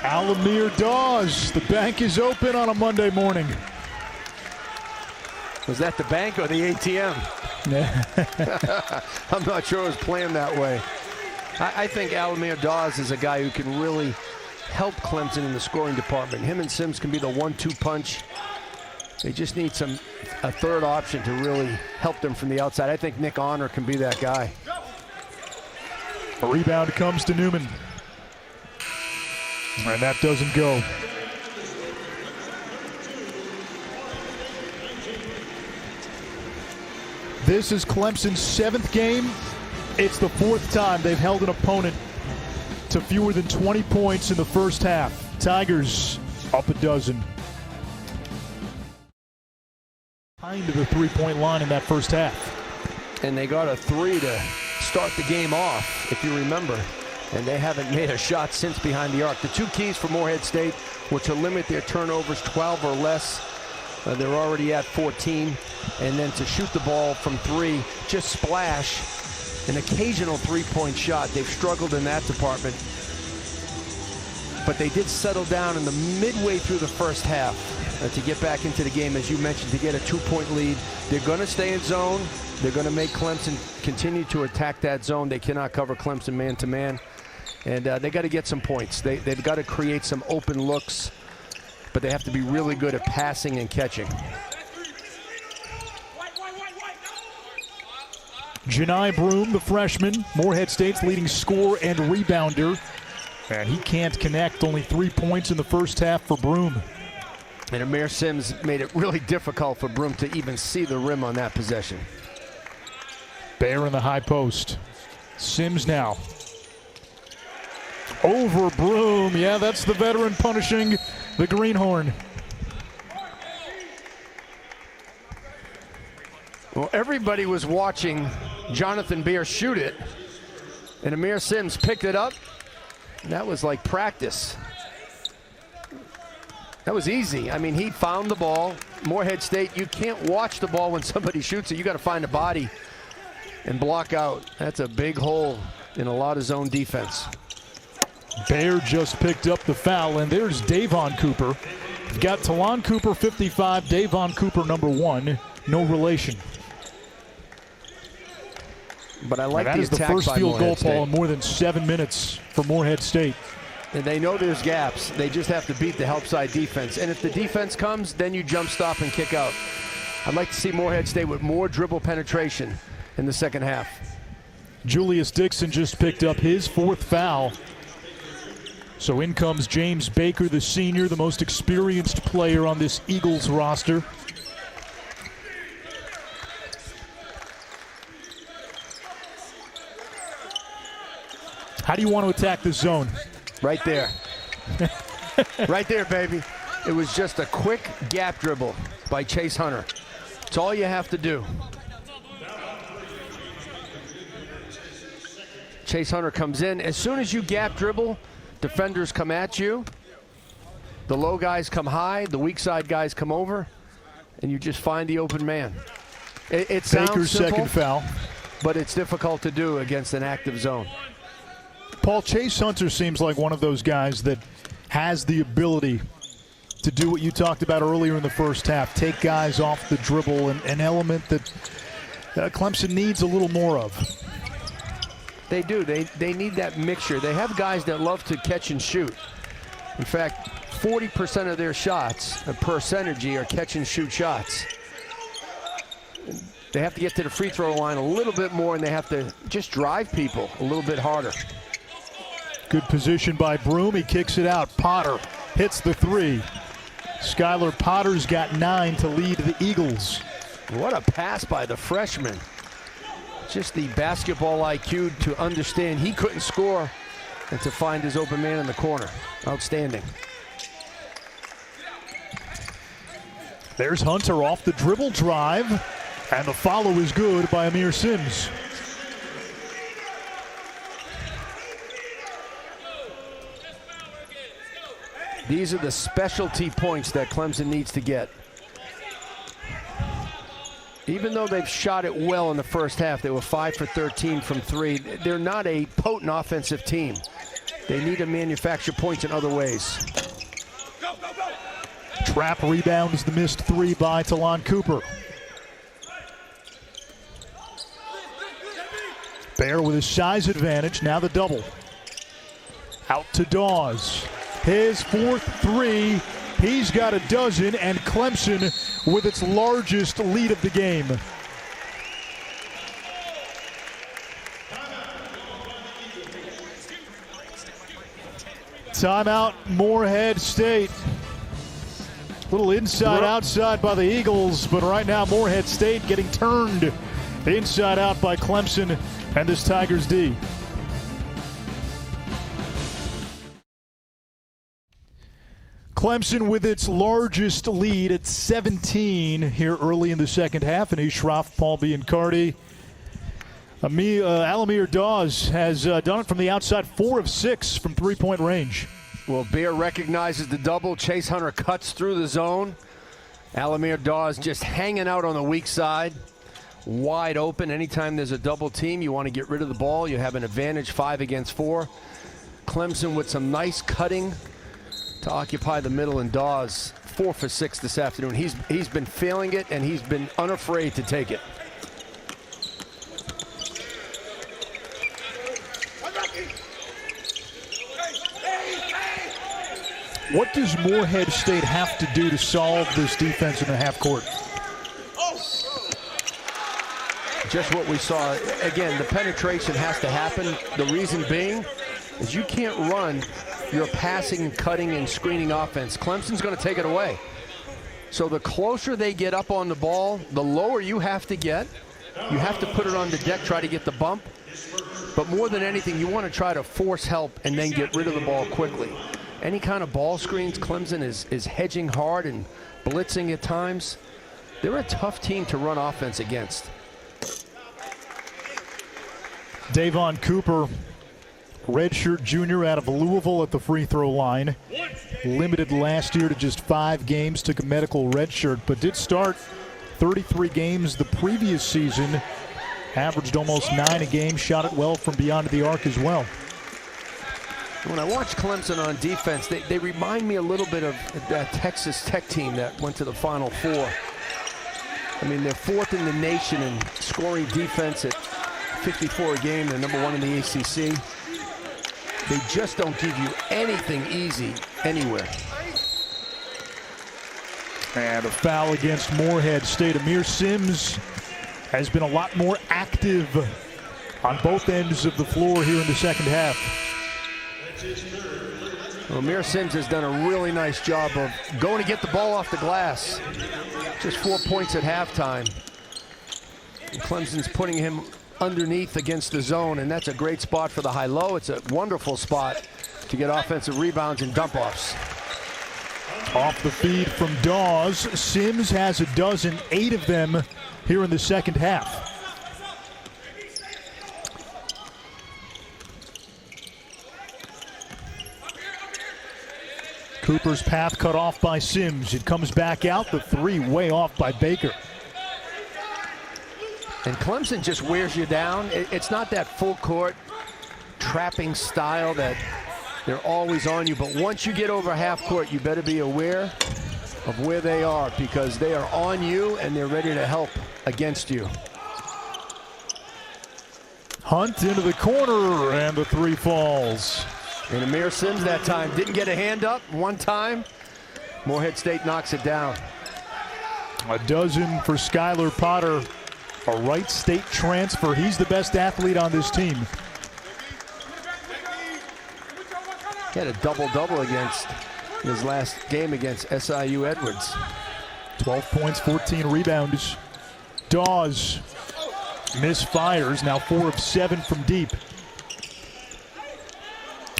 Alamir Dawes. The bank is open on a Monday morning. Was that the bank or the ATM? I'm not sure it was planned that way. I think Alamir Dawes is a guy who can really help Clemson in the scoring department. Him and Sims can be the 1-2 punch. They just need a third option to really help them from the outside. I think Nick Honor can be that guy. A rebound comes to Newman. And that doesn't go. This is Clemson's 7th game. It's the 4th time they've held an opponent to fewer than 20 points in the first half. Tigers up a dozen. Behind the three-point line in that first half. And they got a 3 to start the game off, if you remember. And they haven't made a shot since behind the arc. The two keys for Morehead State were to limit their turnovers 12 or less. They're already at 14. And then to shoot the ball from 3, just splash. An occasional three-point shot. They've struggled in that department. But they did settle down in the midway through the first half to get back into the game, as you mentioned, to get a 2-point lead. They're going to stay in zone. They're going to make Clemson continue to attack that zone. They cannot cover Clemson man-to-man. And they got to get some points. They've got to create some open looks, but they have to be really good at passing and catching. Janai Broome, the freshman, Morehead State's leading scorer and rebounder. And he can't connect. Only 3 points in the first half for Broome. And Amir Sims made it really difficult for Broome to even see the rim on that possession. Bear in the high post. Sims now. Over Broome. Yeah, that's the veteran punishing the greenhorn. Well, everybody was watching Jonathan Beer shoot it, and Amir Sims picked it up. That was like practice. That was easy. I mean, he found the ball. Morehead State, you can't watch the ball when somebody shoots it. You got to find a body and block out. That's a big hole in a lot of zone defense. Bear just picked up the foul, and there's Davon Cooper. We've got Talon Cooper, 55, Davon Cooper, number 1. No relation. But I like that the is the attack first by field goal, Morehead State. Paul, in more than 7 minutes for Morehead State. And they know there's gaps. They just have to beat the help side defense. And if the defense comes, then you jump stop and kick out. I'd like to see Morehead State with more dribble penetration in the second half. Julius Dixon just picked up his 4th foul. So in comes James Baker, the senior, the most experienced player on this Eagles roster. How do you want to attack this zone? Right there. Right there, baby. It was just a quick gap dribble by Chase Hunter. It's all you have to do. Chase Hunter comes in. As soon as you gap dribble, defenders come at you. The low guys come high. The weak side guys come over. And you just find the open man. It sounds Baker's simple, second foul. but it's difficult to do against an active zone. Paul, Chase Hunter seems like one of those guys that has the ability to do what you talked about earlier in the first half, take guys off the dribble, an element that Clemson needs a little more of. They do. They need that mixture. They have guys that love to catch and shoot. In fact, 40% of their shots per synergy are catch and shoot shots. They have to get to the free throw line a little bit more, and they have to just drive people a little bit harder. Good position by Broome. He kicks it out. Potter hits the 3. Skylar Potter's got 9 to lead the Eagles. What a pass by the freshman. Just the basketball IQ to understand he couldn't score and to find his open man in the corner. Outstanding. There's Hunter off the dribble drive, and the follow is good by Amir Sims. These are the specialty points that Clemson needs to get. Even though they've shot it well in the first half, they were 5 for 13 from 3. They're not a potent offensive team. They need to manufacture points in other ways. Trap rebounds the missed 3 by Talon Cooper. Bear with his size advantage, now the double. Out to Dawes. His fourth three. He's got a dozen, and Clemson with its largest lead of the game. Timeout, Morehead State. Little inside-outside by the Eagles, but right now Morehead State getting turned inside out by Clemson and this Tigers D. Clemson with its largest lead at 17 here early in the second half. Anish Shroff, Paul Biancardi. Alamir Dawes has done it from the outside, 4 of 6 from three-point range. Well, Bear recognizes the double. Chase Hunter cuts through the zone. Alamir Dawes just hanging out on the weak side. Wide open. Anytime there's a double team, you want to get rid of the ball. You have an advantage 5 against 4. Clemson with some nice cutting to occupy the middle, and Dawes 4 for 6 this afternoon. He's been feeling it, and he's been unafraid to take it. What does Morehead State have to do to solve this defense in the half court? Just what we saw. Again, the penetration has to happen. The reason being is you can't run your passing, cutting, and screening offense. Clemson's going to take it away. So the closer they get up on the ball, the lower you have to get. You have to put it on the deck, try to get the bump. But more than anything, you want to try to force help and then get rid of the ball quickly. Any kind of ball screens, Clemson is hedging hard and blitzing at times. They're a tough team to run offense against. Davon Cooper, redshirt junior out of Louisville at the free throw line. Limited last year to just 5 games, took a medical redshirt, but did start 33 games the previous season. Averaged almost 9 a game, shot it well from beyond the arc as well. When I watch Clemson on defense, they remind me a little bit of that Texas Tech team that went to the Final Four. I mean, they're 4th in the nation in scoring defense at 54 a game. They're number 1 in the ACC. They just don't give you anything easy anywhere. And a foul against Morehead State. Amir Sims has been a lot more active on both ends of the floor here in the second half. Well, Amir Sims has done a really nice job of going to get the ball off the glass. Just 4 points at halftime. And Clemson's putting him underneath against the zone, and that's a great spot for the high-low. It's a wonderful spot to get offensive rebounds and dump-offs. Off the feed from Dawes, Sims has a dozen, 8 of them here in the second half. Cooper's path cut off by Sims. It comes back out, the 3 way off by Baker. And Clemson just wears you down. It's not that full court trapping style that they're always on you, but once you get over half court, you better be aware of where they are, because they are on you and they're ready to help against you. Hunt into the corner, and the 3 falls. And Amir Sims that time didn't get a hand up one time. Morehead State knocks it down. A dozen for Skylar Potter, a Wright State transfer. He's the best athlete on this team. He had a double-double against his last game against SIU Edwards. 12 points, 14 rebounds. Dawes misfires, now 4 of 7 from deep.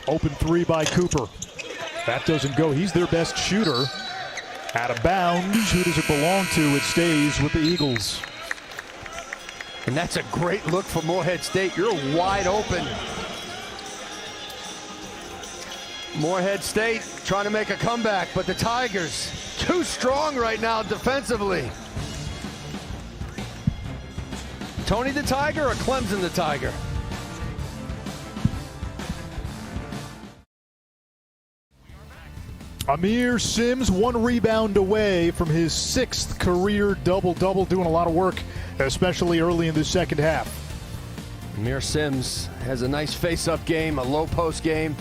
Open 3 by Cooper. That doesn't go. He's their best shooter. Out of bounds. Who does it belong to? It stays with the Eagles. And that's a great look for Morehead State. You're wide open. Morehead State trying to make a comeback, but the Tigers too strong right now defensively. Tony the Tiger or Clemson the Tiger? Amir Sims 1 rebound away from his 6th career double-double, doing a lot of work, especially early in the second half. Amir Sims has a nice face-up game, a low post game.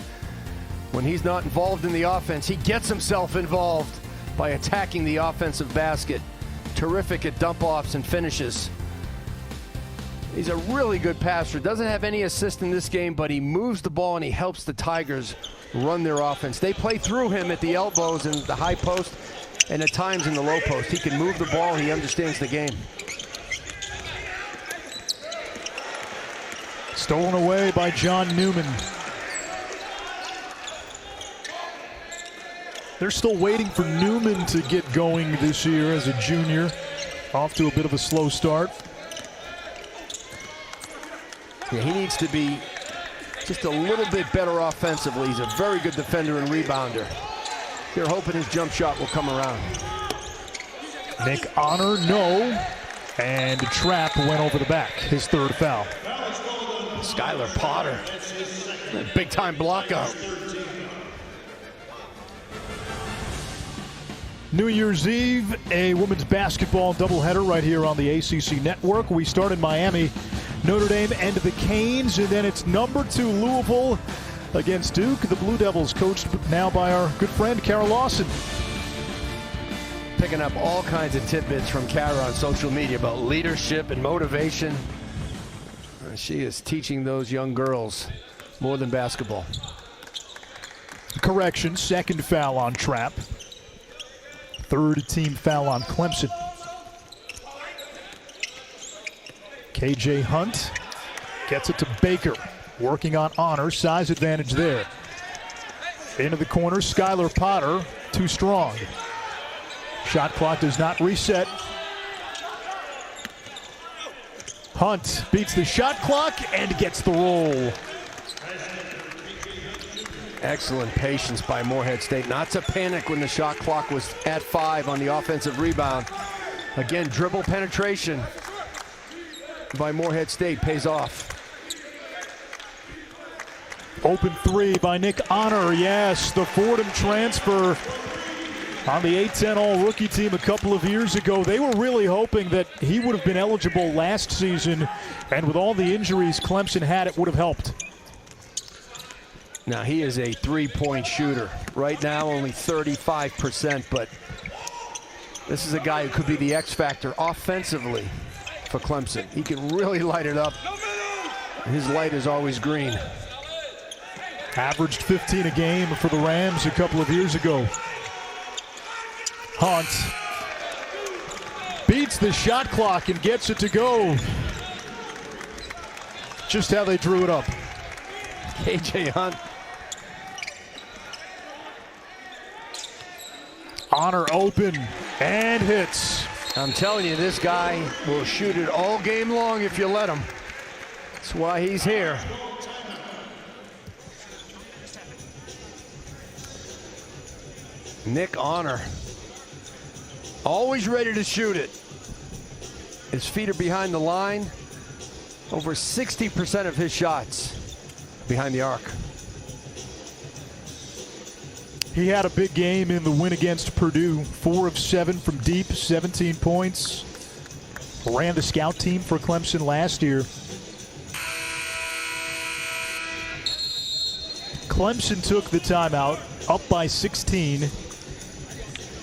When he's not involved in the offense, he gets himself involved by attacking the offensive basket. Terrific at dump-offs and finishes. He's a really good passer. Doesn't have any assist in this game, but he moves the ball and he helps the Tigers run their offense. They play through him at the elbows and the high post and at times in the low post. He can move the ball. He understands the game. Stolen away by John Newman. They're still waiting for Newman to get going this year as a junior. Off to a bit of a slow start. Yeah, he needs to be just a little bit better offensively. He's a very good defender and rebounder. They're hoping his jump shot will come around. Nick Honor, no. And Trapp went over the back, his third foul. Skylar Potter, big time block out. New Year's Eve, a women's basketball doubleheader right here on the ACC Network. We start in Miami, Notre Dame and the Canes, and then it's number 2 Louisville against Duke. The Blue Devils, coached now by our good friend Kara Lawson. Picking up all kinds of tidbits from Kara on social media about leadership and motivation. She is teaching those young girls more than basketball. Correction, second foul on Trapp. Third team foul on Clemson. KJ Hunt gets it to Baker. Working on Honor, size advantage there. Into the corner, Skylar Potter, too strong. Shot clock does not reset. Hunt beats the shot clock and gets the roll. Excellent patience by Morehead State. Not to panic when the shot clock was at 5 on the offensive rebound. Again, dribble penetration by Morehead State pays off. Open 3 by Nick Honor. Yes, the Fordham transfer on the A-10 All-Rookie team a couple of years ago. They were really hoping that he would have been eligible last season, and with all the injuries Clemson had, it would have helped. Now, he is a three-point shooter. Right now, only 35%, but this is a guy who could be the X factor offensively for Clemson. He can really light it up. His light is always green. Averaged 15 a game for the Rams a couple of years ago. Hunt beats the shot clock and gets it to go. Just how they drew it up. KJ Hunt. Honor open and hits. I'm telling you, this guy will shoot it all game long if you let him. That's why he's here. Nick Honor. Always ready to shoot it. His feet are behind the line. Over 60% of his shots behind the arc. He had a big game in the win against Purdue. 4 of 7 from deep, 17 points. Ran the scout team for Clemson last year. Clemson took the timeout, up by 16.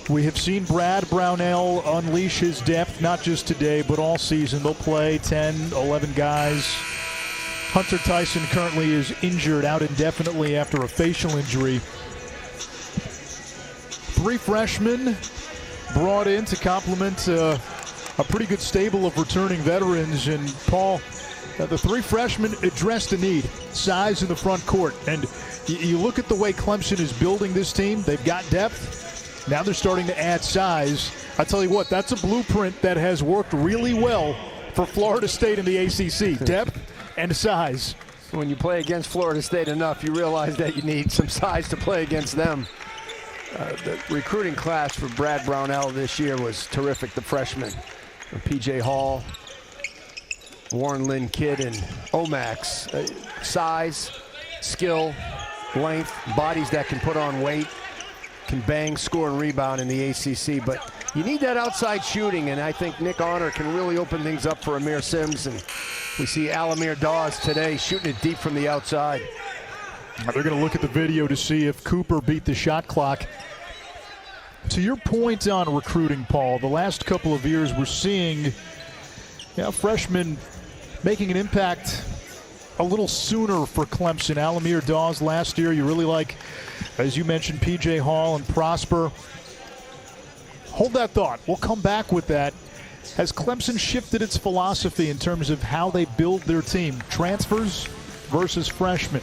We have seen Brad Brownell unleash his depth, not just today, but all season. They'll play 10, 11 guys. Hunter Tyson currently is injured, out indefinitely after a facial injury. 3 freshmen brought in to complement a pretty good stable of returning veterans. And Paul, the 3 freshmen addressed a need, size in the front court. And you look at the way Clemson is building this team. They've got depth. Now they're starting to add size. I tell you what, that's a blueprint that has worked really well for Florida State in the ACC. Depth and size. When you play against Florida State enough, you realize that you need some size to play against them. The recruiting class for Brad Brownell this year was terrific. The freshmen, P.J. Hall, Warren Lynn Kidd, and Omax. Size, skill, length, bodies that can put on weight, can bang, score, and rebound in the ACC. But you need that outside shooting, and I think Nick Honor can really open things up for Amir Sims and We see Alamir Dawes today shooting it deep from the outside. They're going to look at the video to see if Cooper beat the shot clock. To your point on recruiting, Paul, the last couple of years we're seeing freshmen making an impact a little sooner for Clemson. Alamir Dawes last year, you really like, as you mentioned, P.J. Hall and Prosper. Hold that thought. We'll come back with that. Has Clemson shifted its philosophy in terms of how they build their team? Transfers versus freshmen.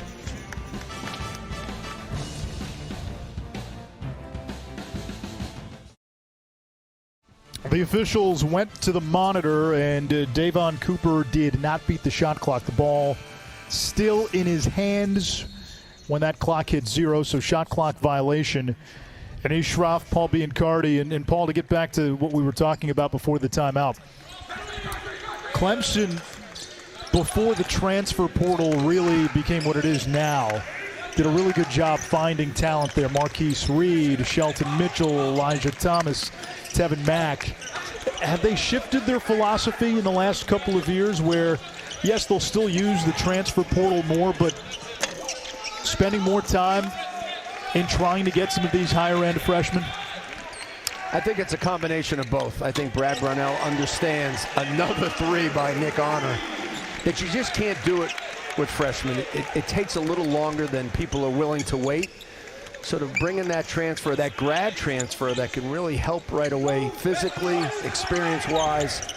The officials went to the monitor, and Davon Cooper did not beat the shot clock. The ball still in his hands when that clock hit 0, so shot clock violation. And Anish Shroff, Paul Biancardi, and Paul, to get back to what we were talking about before the timeout. Clemson, before the transfer portal really became what it is now, did a really good job finding talent there. Marquise Reed, Shelton Mitchell, Elijah Thomas, Tevin Mack. Have they shifted their philosophy in the last couple of years where, yes, they'll still use the transfer portal more, but spending more time in trying to get some of these higher-end freshmen? I think it's a combination of both. I think Brad Brownell understands another 3 by Nick Honor, that you just can't do it with freshmen. It takes a little longer than people are willing to wait. Sort of bringing that transfer, that grad transfer that can really help right away physically, experience-wise.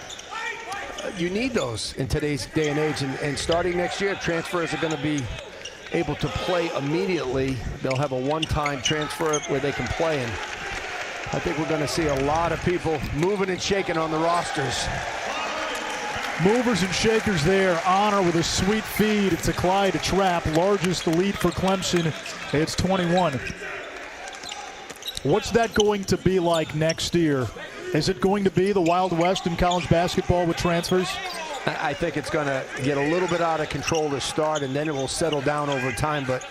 You need those in today's day and age. And starting next year, transfers are going to be able to play immediately. They'll have a one-time transfer where they can play. And I think we're going to see a lot of people moving and shaking on the rosters. Movers and shakers there. Honor with a sweet feed. It's a Clyde trap. Largest lead for Clemson. It's 21. What's that going to be like next year? Is it going to be the Wild West in college basketball with transfers? I think it's going to get a little bit out of control to start, and then it will settle down over time. But,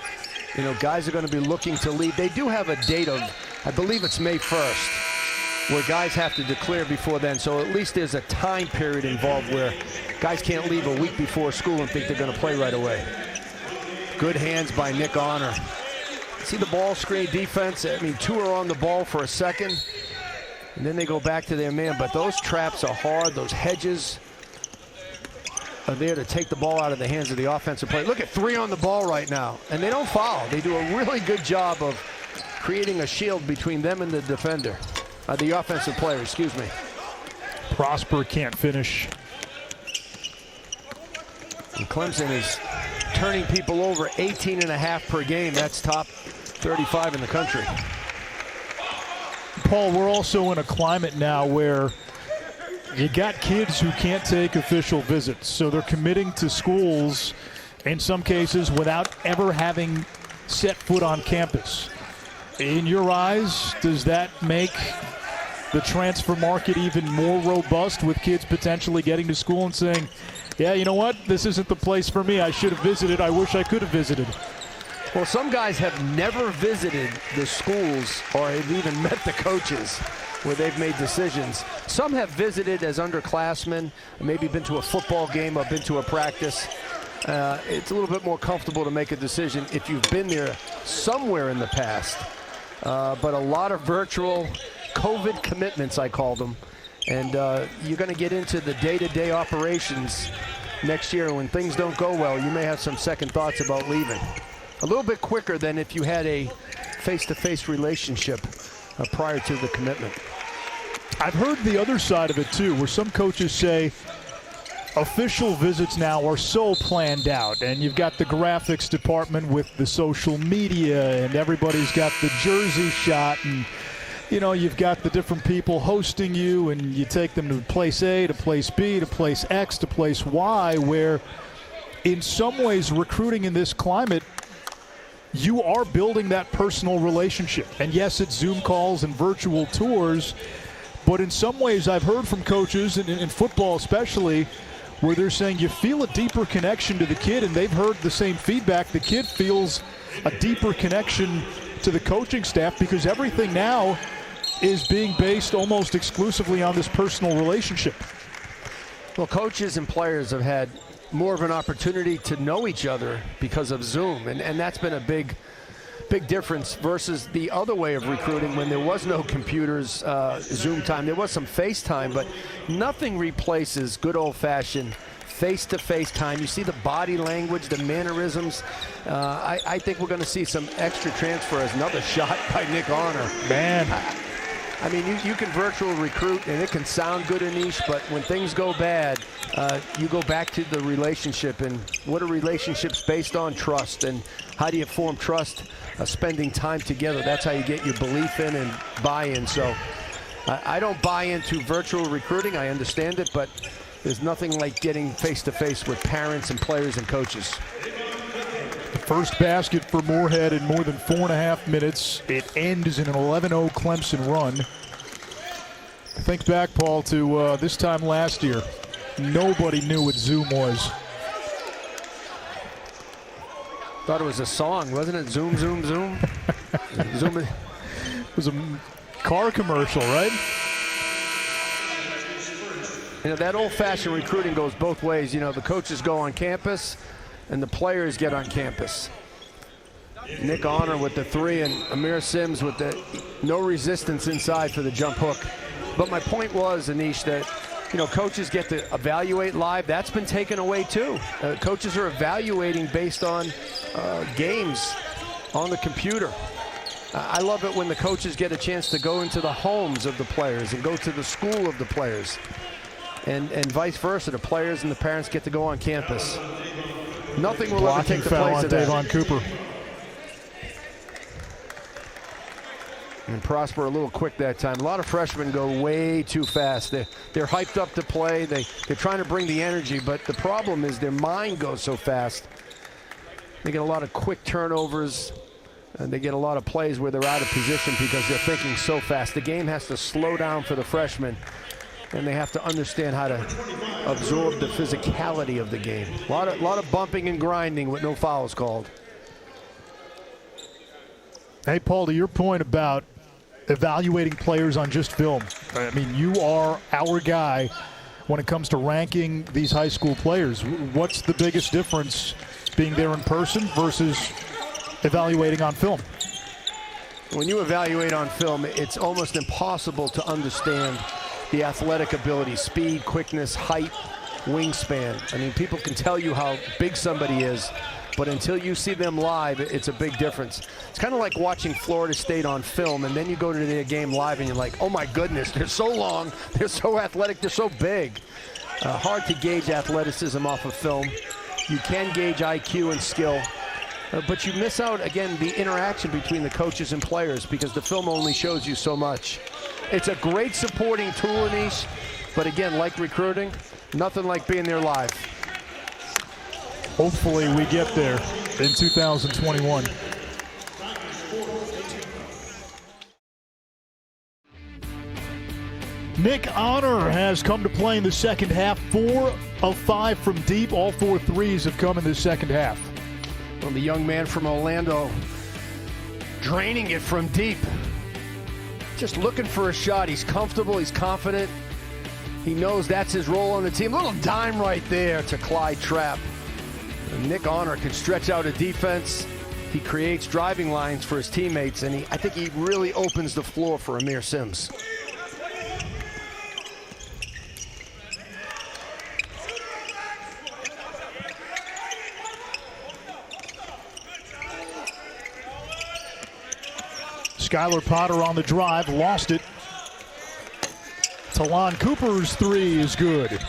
guys are going to be looking to leave. They do have a date of, I believe it's May 1st, where guys have to declare before then. So at least there's a time period involved where guys can't leave a week before school and think they're going to play right away. Good hands by Nick Honor. See the ball screen defense? I mean, 2 are on the ball for a second, and then they go back to their man. But those traps are hard. Those hedges are there to take the ball out of the hands of the offensive player. Look at 3 on the ball right now, and they don't foul. They do a really good job of creating a shield between them and the defender. The offensive player, excuse me. Prosper can't finish. And Clemson is turning people over 18.5 per game. That's top 35 in the country. Paul, we're also in a climate now where you got kids who can't take official visits, so they're committing to schools in some cases without ever having set foot on campus. In your eyes, does that make the transfer market even more robust, with kids potentially getting to school and saying, yeah, you know what, this isn't the place for me, I should have visited, I wish I could have visited? Well, some guys have never visited the schools or have even met the coaches where they've made decisions. Some have visited as underclassmen, maybe been to a football game or been to a practice. It's a little bit more comfortable to make a decision if you've been there somewhere in the past. But a lot of virtual COVID commitments, I call them. And you're going to get into the day-to-day operations next year. When things don't go well, you may have some second thoughts about leaving. A little bit quicker than if you had a face-to-face relationship prior to the commitment. I've heard the other side of it, too, where some coaches say official visits now are so planned out, and you've got the graphics department with the social media, and everybody's got the jersey shot, and you've got the different people hosting you, and you take them to place A, to place B, to place X, to place Y, where in some ways recruiting in this climate, you are building that personal relationship. And yes, it's Zoom calls and virtual tours, but in some ways I've heard from coaches, in football especially, where they're saying you feel a deeper connection to the kid, and they've heard the same feedback. The kid feels a deeper connection to the coaching staff because everything now is being based almost exclusively on this personal relationship. Well, coaches and players have had more of an opportunity to know each other because of Zoom, and that's been a big difference versus the other way of recruiting when there was no computers, Zoom time. There was some FaceTime, but nothing replaces good old-fashioned face-to-face time. You see the body language, the mannerisms. I think we're going to see some extra transfers. Another shot by Nick Honor. Man. I mean, you can virtual recruit, and it can sound good, Anish, but when things go bad, you go back to the relationship. And what are relationships based on? Trust. And how do you form trust? Spending time together. That's how you get your belief in and buy-in. So I don't buy into virtual recruiting. I understand it, but there's nothing like getting face-to-face with parents and players and coaches. First basket for Morehead in more than 4.5 minutes. It ends in an 11-0 Clemson run. Think back, Paul, to this time last year. Nobody knew what Zoom was. Thought it was a song, wasn't it? Zoom, zoom, zoom. Zoom. It was a car commercial, right? You know, that old-fashioned recruiting goes both ways. You know, the coaches go on campus and the players get on campus. Nick Honor with the 3 and Amir Sims with the no resistance inside for the jump hook. But my point was, Anish, that you know, coaches get to evaluate live. That's been taken away too. Coaches are evaluating based on games on the computer. I love it when the coaches get a chance to go into the homes of the players and go to the school of the players. And vice versa, the players and the parents get to go on campus. Nothing will ever take the place of that. Davon Cooper. And Prosper a little quick that time. A lot of freshmen go way too fast. They're hyped up to play. They're trying to bring the energy, but the problem is their mind goes so fast. They get a lot of quick turnovers, and they get a lot of plays where they're out of position because they're thinking so fast. The game has to slow down for the freshmen, and they have to understand how to absorb the physicality of the game. A lot of bumping and grinding with no fouls called. Hey, Paul, to your point about evaluating players on just film. I mean, you are our guy when it comes to ranking these high school players. What's the biggest difference being there in person versus evaluating on film? When you evaluate on film, it's almost impossible to understand the athletic ability, speed, quickness, height, wingspan. I mean, people can tell you how big somebody is, but until you see them live, it's a big difference. It's kind of like watching Florida State on film, and then you go to their game live, and you're like, oh my goodness, they're so long, they're so athletic, they're so big. Hard to gauge athleticism off of film. You can gauge IQ and skill, but you miss out, again, the interaction between the coaches and players because the film only shows you so much. It's a great supporting tool, Anish, but again, like recruiting, nothing like being there live. Hopefully we get there in 2021. Nick Honor has come to play in the second half. 4 of 5 from deep. All 4 threes have come in the second half. Well, the young man from Orlando draining it from deep. Just looking for a shot. He's comfortable. He's confident. He knows that's his role on the team. Little dime right there to Clyde Trapp. And Nick Honor can stretch out a defense. He creates driving lines for his teammates, and I think he really opens the floor for Amir Sims. Skylar Potter on the drive, lost it. Talon Cooper's 3 is good.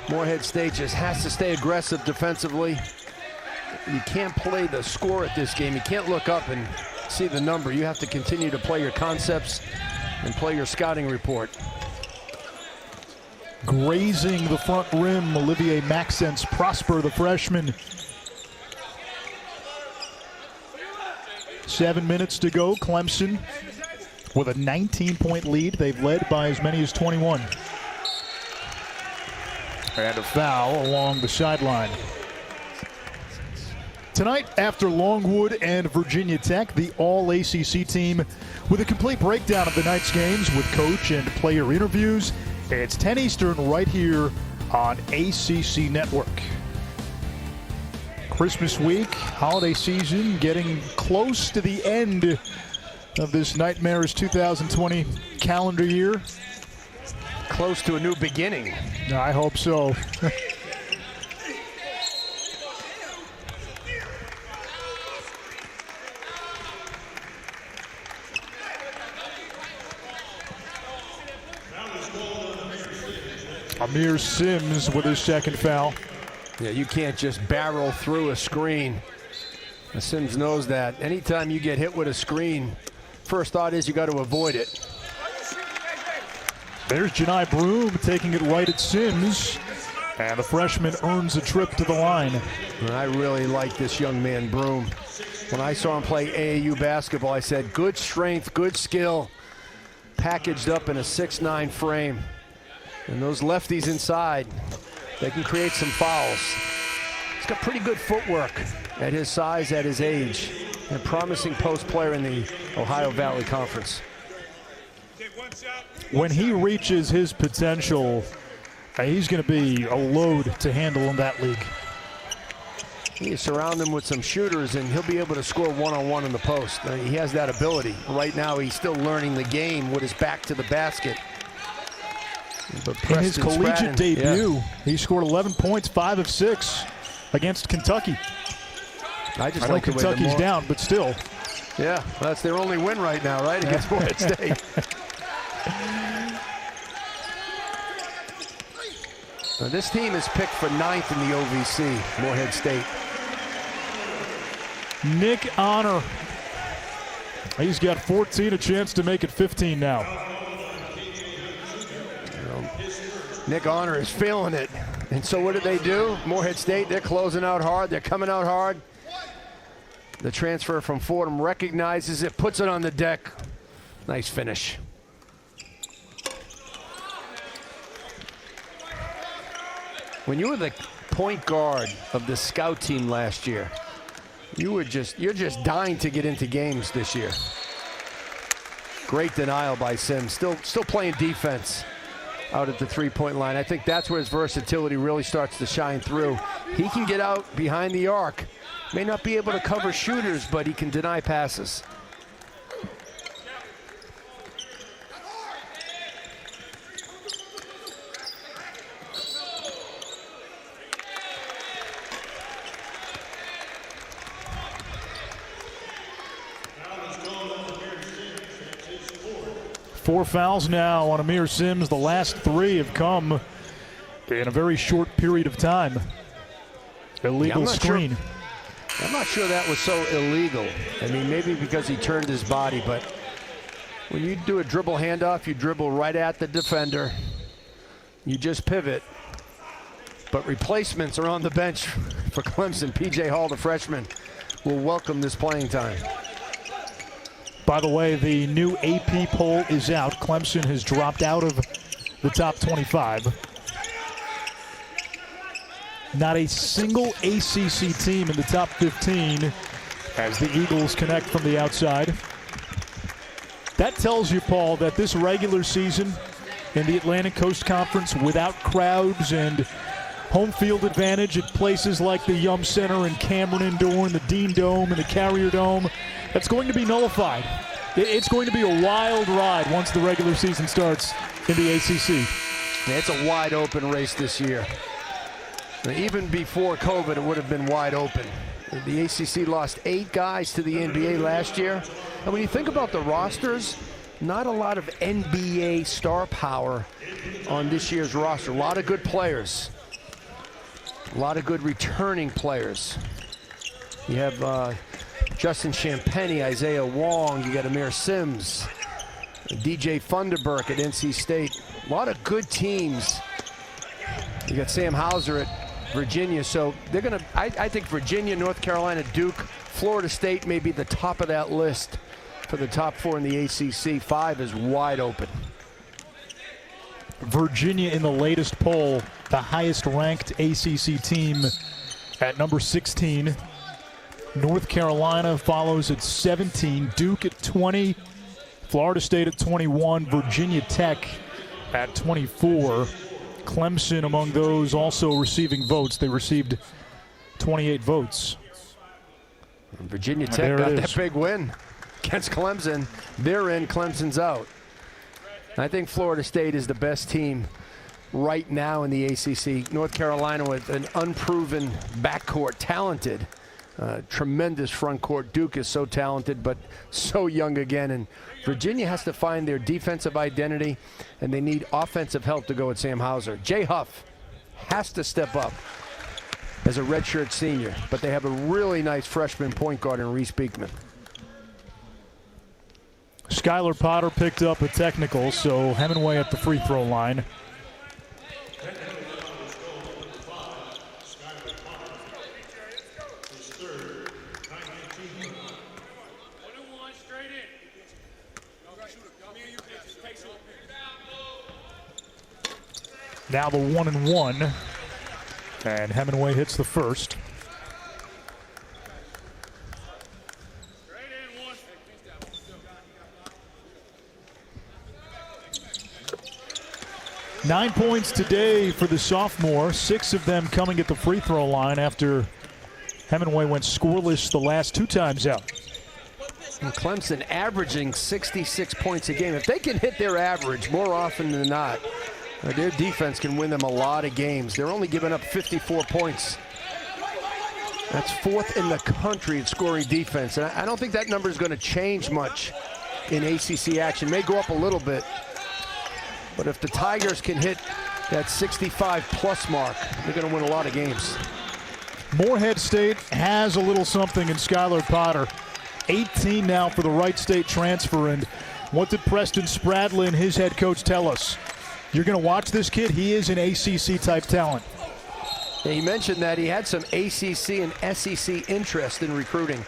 Morehead State just has to stay aggressive defensively. You can't play the score at this game. You can't look up and see the number. You have to continue to play your concepts and play your scouting report. Grazing the front rim, Olivier Maxence Prosper, the freshman. 7 minutes to go. Clemson with a 19-point lead. They've led by as many as 21. And a foul along the sideline. Tonight, after Longwood and Virginia Tech, the All-ACC team With a complete breakdown of the night's games with coach and player interviews, it's 10 Eastern right here on ACC Network. Christmas week, holiday season, getting close to the end of this nightmarish 2020 calendar year. Close to a new beginning. I hope so. Amir Sims with his second foul. Yeah, you can't just barrel through a screen. Sims knows that. Anytime you get hit with a screen, first thought is you got to avoid it. There's Janai Broom taking it right at Sims, and the freshman earns a trip to the line. And I really like this young man, Broom. When I saw him play AAU basketball, I said, good strength, good skill, packaged up in a 6'9" frame. And those lefties inside, they can create some fouls. He's got pretty good footwork at his size, at his age, and a promising post player in the Ohio Valley Conference. When he reaches his potential, he's going to be a load to handle in that league. You surround him with some shooters, and he'll be able to score one-on-one in the post. He has that ability. Right now, he's still learning the game with his back to the basket. In his collegiate debut, he scored 11 points, 5 of 6 against Kentucky. I know Kentucky's down, but still. Yeah, that's their only win right now, right, against Morehead State. Now, this team is picked for 9th in the OVC, Morehead State. Nick Honor. He's got 14, a chance to make it 15 now. Nick Honor is feeling it. And so what do? Morehead State, they're closing out hard. They're coming out hard. The transfer from Fordham recognizes it, puts it on the deck. Nice finish. When you were the point guard of the scout team last year, you're just dying to get into games this year. Great denial by Sims. Still playing defense out at the three-point line. I think that's where his versatility really starts to shine through. He can get out behind the arc. May not be able to cover shooters, but he can deny passes. Four fouls now on Amir Sims. The last 3 have come in a very short period of time. Illegal screen. I'm not sure that was so illegal. I mean, maybe because he turned his body, but when you do a dribble handoff, you dribble right at the defender. You just pivot. But replacements are on the bench for Clemson. P.J. Hall, the freshman, will welcome this playing time. By the way, the new AP poll is out. Clemson has dropped out of the top 25. Not a single ACC team in the top 15 as the Eagles connect from the outside. That tells you, Paul, that this regular season in the Atlantic Coast Conference without crowds and home field advantage at places like the Yum Center and Cameron Indoor and the Dean Dome and the Carrier Dome, that's going to be nullified. It's going to be a wild ride once the regular season starts in the ACC. Yeah, it's a wide open race this year. Even before COVID, it would have been wide open. The ACC lost 8 guys to the NBA last year. And when you think about the rosters, not a lot of NBA star power on this year's roster. A lot of good players. A lot of good returning players. You have Justin Champagny, Isaiah Wong, you got Amir Sims, DJ Funderburk at NC State. A lot of good teams. You got Sam Hauser at Virginia, so they're gonna, I think Virginia, North Carolina, Duke, Florida State may be the top of that list for the top 4 in the ACC. 5 is wide open. Virginia in the latest poll, the highest ranked ACC team at number 16. North Carolina follows at 17, Duke at 20, Florida State at 21, Virginia Tech at 24. Clemson among those also receiving votes. They received 28 votes. Virginia Tech got that big win against Clemson. They're in, Clemson's out. I think Florida State is the best team right now in the ACC. North Carolina with an unproven backcourt, talented, tremendous front court. Duke is so talented, but so young again. And Virginia has to find their defensive identity, and they need offensive help to go with Sam Hauser. Jay Huff has to step up as a redshirt senior, but they have a really nice freshman point guard in Reese Beekman. Skylar Potter picked up a technical, so Hemingway at the free throw line. Now the 1-and-1, and Hemingway hits the first. Nine points today for the sophomore, 6 of them coming at the free throw line after Hemingway went scoreless the last 2 times out. And Clemson averaging 66 points a game. If they can hit their average more often than not, their defense can win them a lot of games. They're only giving up 54 points. That's 4th in the country at scoring defense. And I don't think that number is going to change much in ACC action. May go up a little bit. But if the Tigers can hit that 65-plus mark, they're going to win a lot of games. Morehead State has a little something in Skylar Potter. 18 now for the Wright State transfer. And what did Preston Spradlin, his head coach, tell us? You're going to watch this kid. He is an ACC-type talent. Yeah, he mentioned that he had some ACC and SEC interest in recruiting,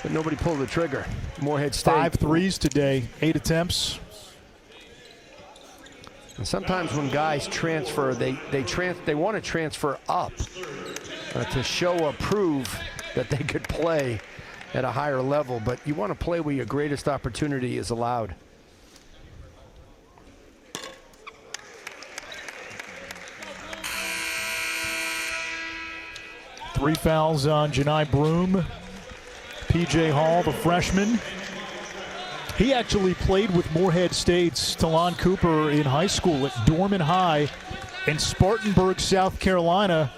but nobody pulled the trigger. Morehead State. 5 threes today, 8 attempts. And sometimes when guys transfer, they want to transfer up to show or prove that they could play at a higher level, but you want to play where your greatest opportunity is allowed. Three fouls on Janai Broom. P.J. Hall, the freshman. He actually played with Morehead State's Talon Cooper in high school at Dorman High in Spartanburg, South Carolina,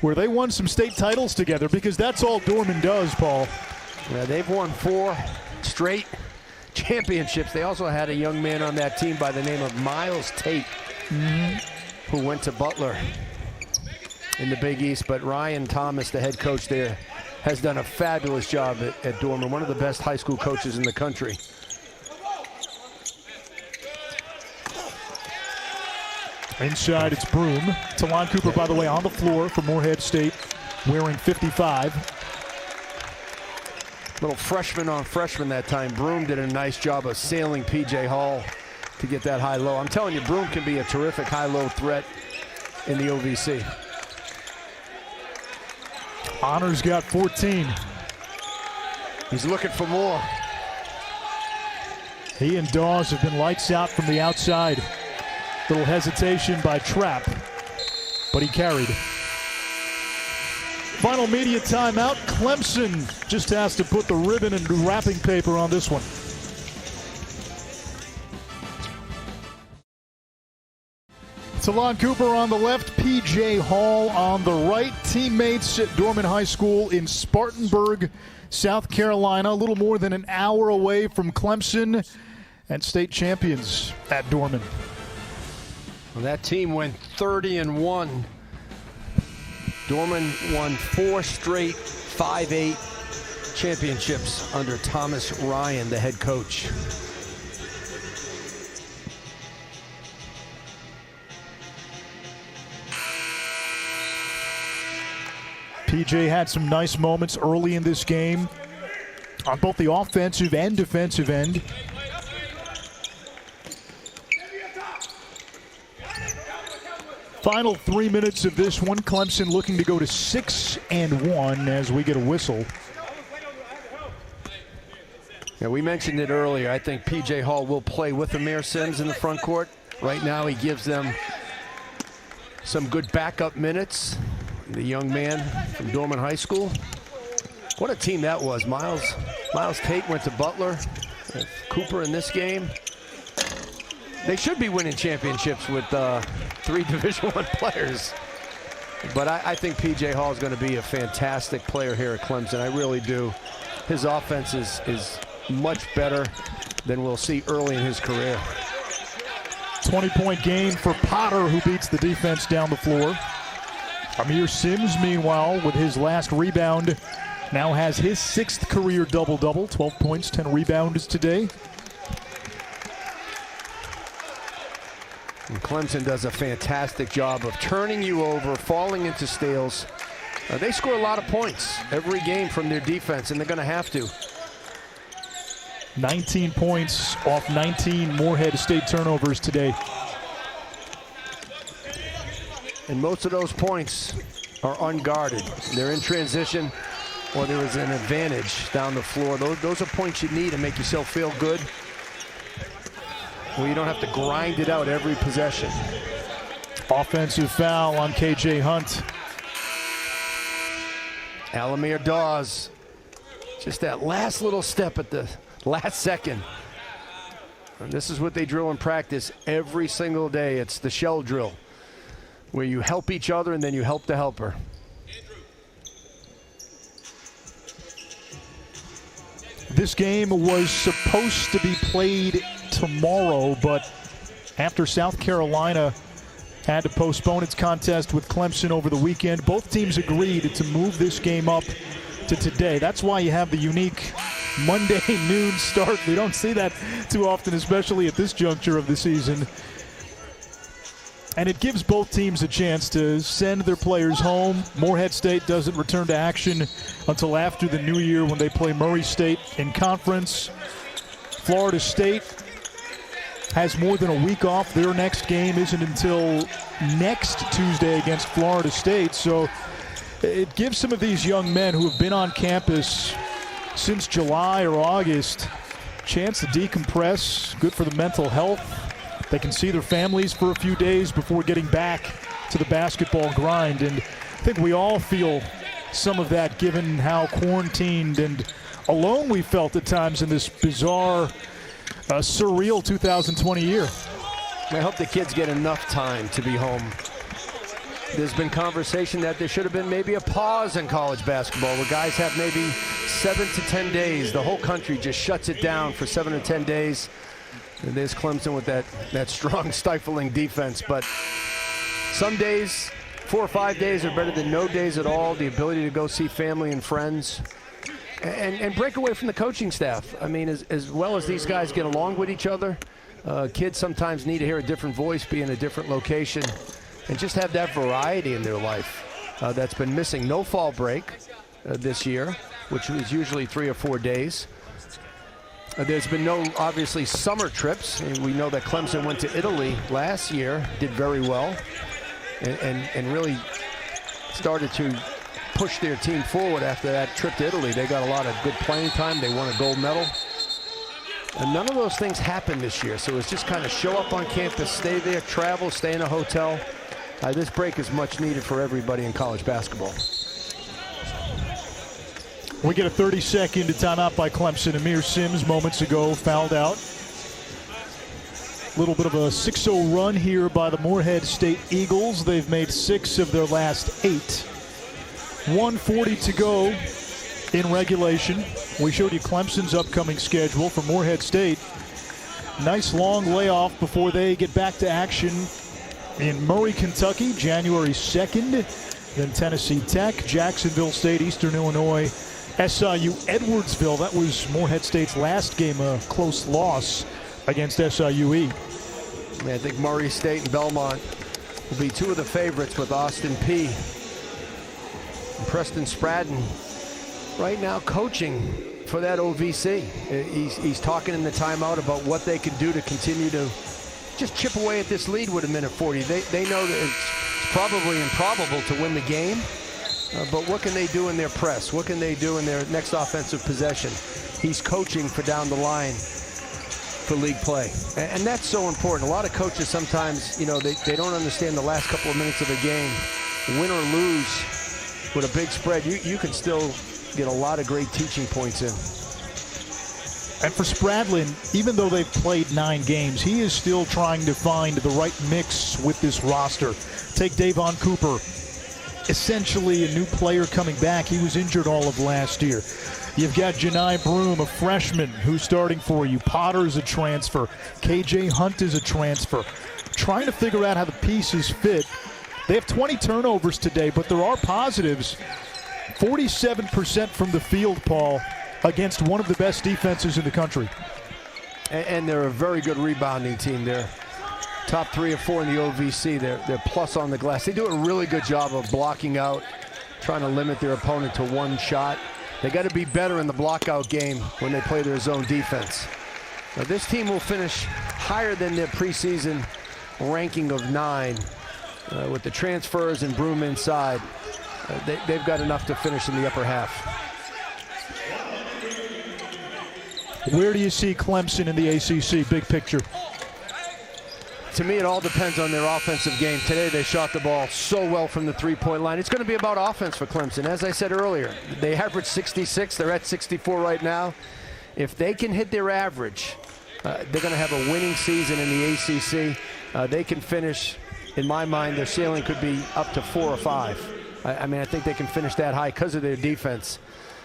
where they won some state titles together, because that's all Dorman does, Paul. Yeah, they've won 4 straight championships. They also had a young man on that team by the name of Miles Tate, who went to Butler in the Big East. But Ryan Thomas, the head coach there, has done a fabulous job at Dorman, one of the best high school coaches in the country. Inside, it's Broom. Talon Cooper, by the way, on the floor for Morehead State, wearing 55. Little freshman on freshman that time. Broom did a nice job of sailing P.J. Hall to get that high-low. I'm telling you, Broom can be a terrific high-low threat in the OVC. Honor's got 14. He's looking for more. He and Dawes have been lights out from the outside. Little hesitation by Trapp, but he carried. Final media timeout. Clemson just has to put the ribbon and wrapping paper on this one. Talon Cooper on the left, P.J. Hall on the right. Teammates at Dorman High School in Spartanburg, South Carolina. A little more than an hour away from Clemson, and state champions at Dorman. Well, that team went 30-1. Dorman won 4 straight 5A championships under Thomas Ryan, the head coach. PJ had some nice moments early in this game on both the offensive and defensive end. Final 3 minutes of this one. Clemson looking to go to 6-1 as we get a whistle. Yeah, we mentioned it earlier. I think P.J. Hall will play with Amir Sims in the front court. Right now, he gives them some good backup minutes. The young man from Dorman High School. What a team that was. Miles Tate went to Butler. Cooper in this game. They should be winning championships with 3 Division I players. But I think P.J. Hall is going to be a fantastic player here at Clemson. I really do. His offense is much better than we'll see early in his career. 20-point game for Potter, who beats the defense down the floor. Amir Sims, meanwhile, with his last rebound, now has his 6th career double-double. 12 points, 10 rebounds today. And Clemson does a fantastic job of turning you over, falling into steals. They score a lot of points every game from their defense, and they're going to have to. 19 points off 19 Morehead State turnovers today. And most of those points are unguarded. They're in transition, or there is an advantage down the floor. Those are points you need to make yourself feel good, where you don't have to grind it out every possession. Offensive foul on K.J. Hunt. Alamir Dawes, just that last little step at the last second. And this is what they drill in practice every single day. It's the shell drill, where you help each other and then you help the helper. This game was supposed to be played tomorrow, but after South Carolina had to postpone its contest with Clemson over the weekend, both teams agreed to move this game up to today. That's why you have the unique Monday noon start. We don't see that too often, especially at this juncture of the season. And it gives both teams a chance to send their players home. Morehead State doesn't return to action until after the new year, when they play Murray State in conference. Florida State has more than a week off. Their next game isn't until next Tuesday against Florida State. So it gives some of these young men who have been on campus since July or August a chance to decompress. Good for the mental health. They can see their families for a few days before getting back to the basketball grind. And I think we all feel some of that, given how quarantined and alone we felt at times in this bizarre, surreal 2020 year. I hope the kids get enough time to be home. There's been conversation that there should have been maybe a pause in college basketball, where guys have maybe 7 to 10 days. The whole country just shuts it down for 7 to 10 days. And there's Clemson with that strong, stifling defense. But some days, 4 or 5 days, are better than no days at all. The ability to go see family and friends and break away from the coaching staff. I mean, as well as these guys get along with each other, kids sometimes need to hear a different voice, be in a different location, and just have that variety in their life that's been missing. No fall break this year, which was usually 3 or 4 days. There's been no, obviously, summer trips. And we know that Clemson went to Italy last year, did very well, and really started to push their team forward after that trip to Italy. They got a lot of good playing time. They won a gold medal. And none of those things happened this year. So it's just kind of show up on campus, stay there, travel, stay in a hotel. This break is much needed for everybody in college basketball. We get a 30-second timeout by Clemson. Amir Sims moments ago fouled out. A little bit of a 6-0 run here by the Morehead State Eagles. They've made 6 of their last 8. 1:40 to go in regulation. We showed you Clemson's upcoming schedule. For Morehead State, nice long layoff before they get back to action in Murray, Kentucky, January 2nd. Then Tennessee Tech, Jacksonville State, Eastern Illinois, SIU Edwardsville. That was Morehead State's last game, a close loss against SIUE. I think Murray State and Belmont will be 2 of the favorites, with Austin Peay and Preston Spradden right now coaching for that OVC. He's talking in the timeout about what they can do to continue to just chip away at this lead with a minute 40. They know that it's probably improbable to win the game, but what can they do in their press? What can they do in their next offensive possession? he's coaching for down the line for league play. And that's so important. A lot of coaches sometimes, you know, they don't understand the last couple of minutes of a game. Win or lose with a big spread, you can still get a lot of great teaching points in. And for Spradlin, even though they've played 9 games, he is still trying to find the right mix with this roster. Take Davon Cooper, essentially a new player coming back. He was injured all of last year. You've got Janai Broom, a freshman, who's starting for you. Potter's a transfer. KJ Hunt is a transfer. Trying to figure out how the pieces fit. They have 20 turnovers today, but there are positives. 47% from the field, Paul, against one of the best defenses in the country. And they're a very good rebounding team. They're top 3 or 4 in the OVC. They're plus on the glass. They do a really good job of blocking out, trying to limit their opponent to one shot. They got to be better in the blockout game when they play their zone defense. Now, this team will finish higher than their preseason ranking of 9 with the transfers and Broom inside. They've got enough to finish in the upper half. Where do you see Clemson in the ACC, big picture? To me, it all depends on their offensive game. Today, they shot the ball so well from the three-point line. It's going to be about offense for Clemson. As I said earlier, they averaged 66. They're at 64 right now. If they can hit their average, they're going to have a winning season in the ACC. They can finish, in my mind, their ceiling could be up to 4 or 5. I mean, I think they can finish that high because of their defense.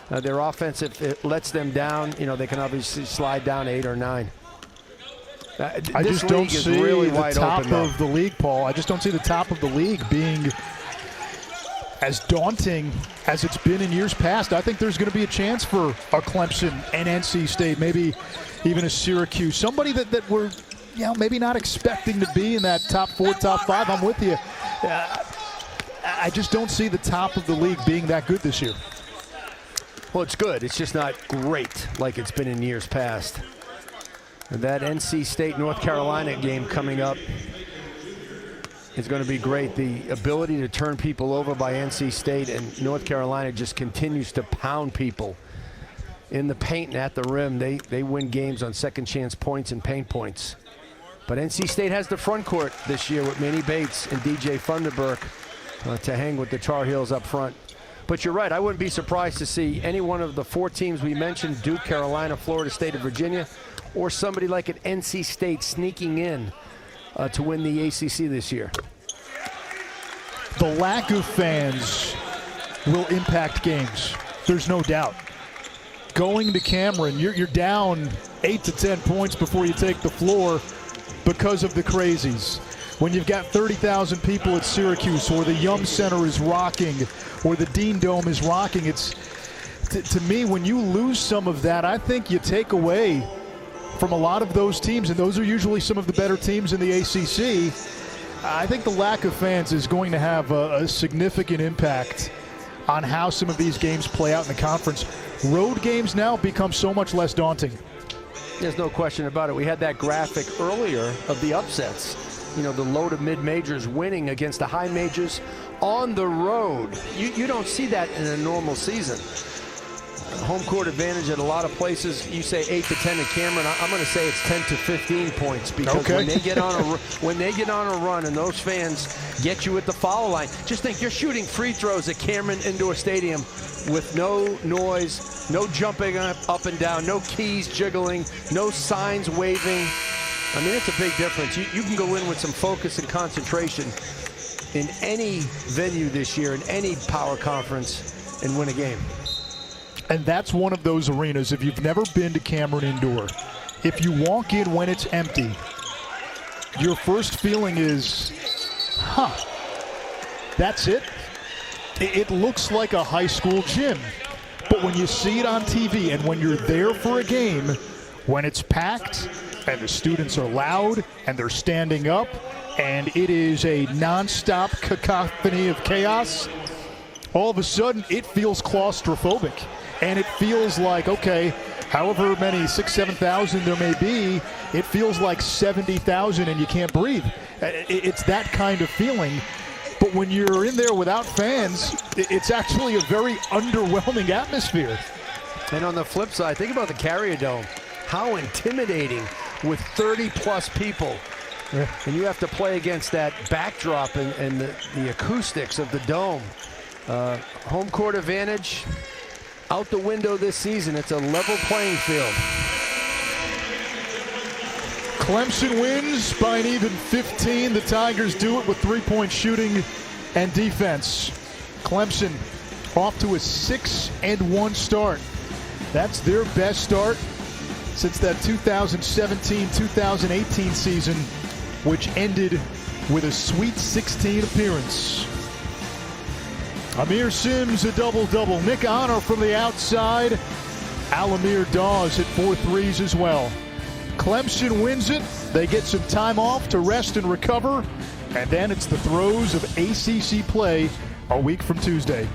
Their offense, if it lets them down, you know, they can obviously slide down 8 or 9. I just don't see really the top of the league, Paul. I just don't see the top of the league being as daunting as it's been in years past. I think there's going to be a chance for a Clemson and NC State, maybe even a Syracuse, somebody that we're, you know, maybe not expecting to be in that top 4, top 5. I'm with you. I just don't see the top of the league being that good this year. Well, it's good. It's just not great like it's been in years past. And that NC State-North Carolina game coming up is going to be great. The ability to turn people over by NC State, and North Carolina just continues to pound people in the paint and at the rim. They win games on second chance points and paint points. But NC State has the front court this year with Manny Bates and DJ Funderburk to hang with the Tar Heels up front. But you're right, I wouldn't be surprised to see any one of the 4 teams we mentioned, Duke, Carolina, Florida State, and Virginia, or somebody like an NC State sneaking in to win the ACC this year. The lack of fans will impact games. There's no doubt. Going to Cameron, you're down 8 to 10 points before you take the floor because of the crazies. When you've got 30,000 people at Syracuse, or the Yum Center is rocking, or the Dean Dome is rocking, it's to me, when you lose some of that, I think you take away from a lot of those teams, and those are usually some of the better teams in the ACC. I think the lack of fans is going to have a significant impact on how some of these games play out in the conference. Road games now become so much less daunting. There's no question about it. We had that graphic earlier of the upsets. You know, the low to mid majors winning against the high majors on the road. You don't see that in a normal season. Home court advantage at a lot of places. You say 8 to 10 at Cameron. I'm going to say it's 10 to 15 points, because when they get on a run and those fans get you at the foul line, just think you're shooting free throws at Cameron Indoor Stadium with no noise, no jumping up and down, no keys jiggling, no signs waving. I mean, it's a big difference. You can go in with some focus and concentration in any venue this year, in any power conference, and win a game. And that's one of those arenas, if you've never been to Cameron Indoor, if you walk in when it's empty, your first feeling is, that's it? It looks like a high school gym. But when you see it on TV and when you're there for a game, when it's packed and the students are loud and they're standing up and it is a nonstop cacophony of chaos, all of a sudden it feels claustrophobic. And it feels like, okay, however many, 6,000, 7,000 there may be, it feels like 70,000 and you can't breathe. It's that kind of feeling. But when you're in there without fans, it's actually a very underwhelming atmosphere. And on the flip side, think about the Carrier Dome. How intimidating with 30-plus people. Yeah. And you have to play against that backdrop and the acoustics of the dome. Home court advantage out the window this season. It's a level playing field. Clemson wins by an even 15. The Tigers do it with three-point shooting and defense. Clemson off to a 6-1 start. That's their best start since that 2017-2018 season, which ended with a Sweet 16 appearance. Amir Sims a double-double. Nick Honor from the outside. Alamir Dawes hit 4 threes as well. Clemson wins it. They get some time off to rest and recover. And then it's the throes of ACC play a week from Tuesday.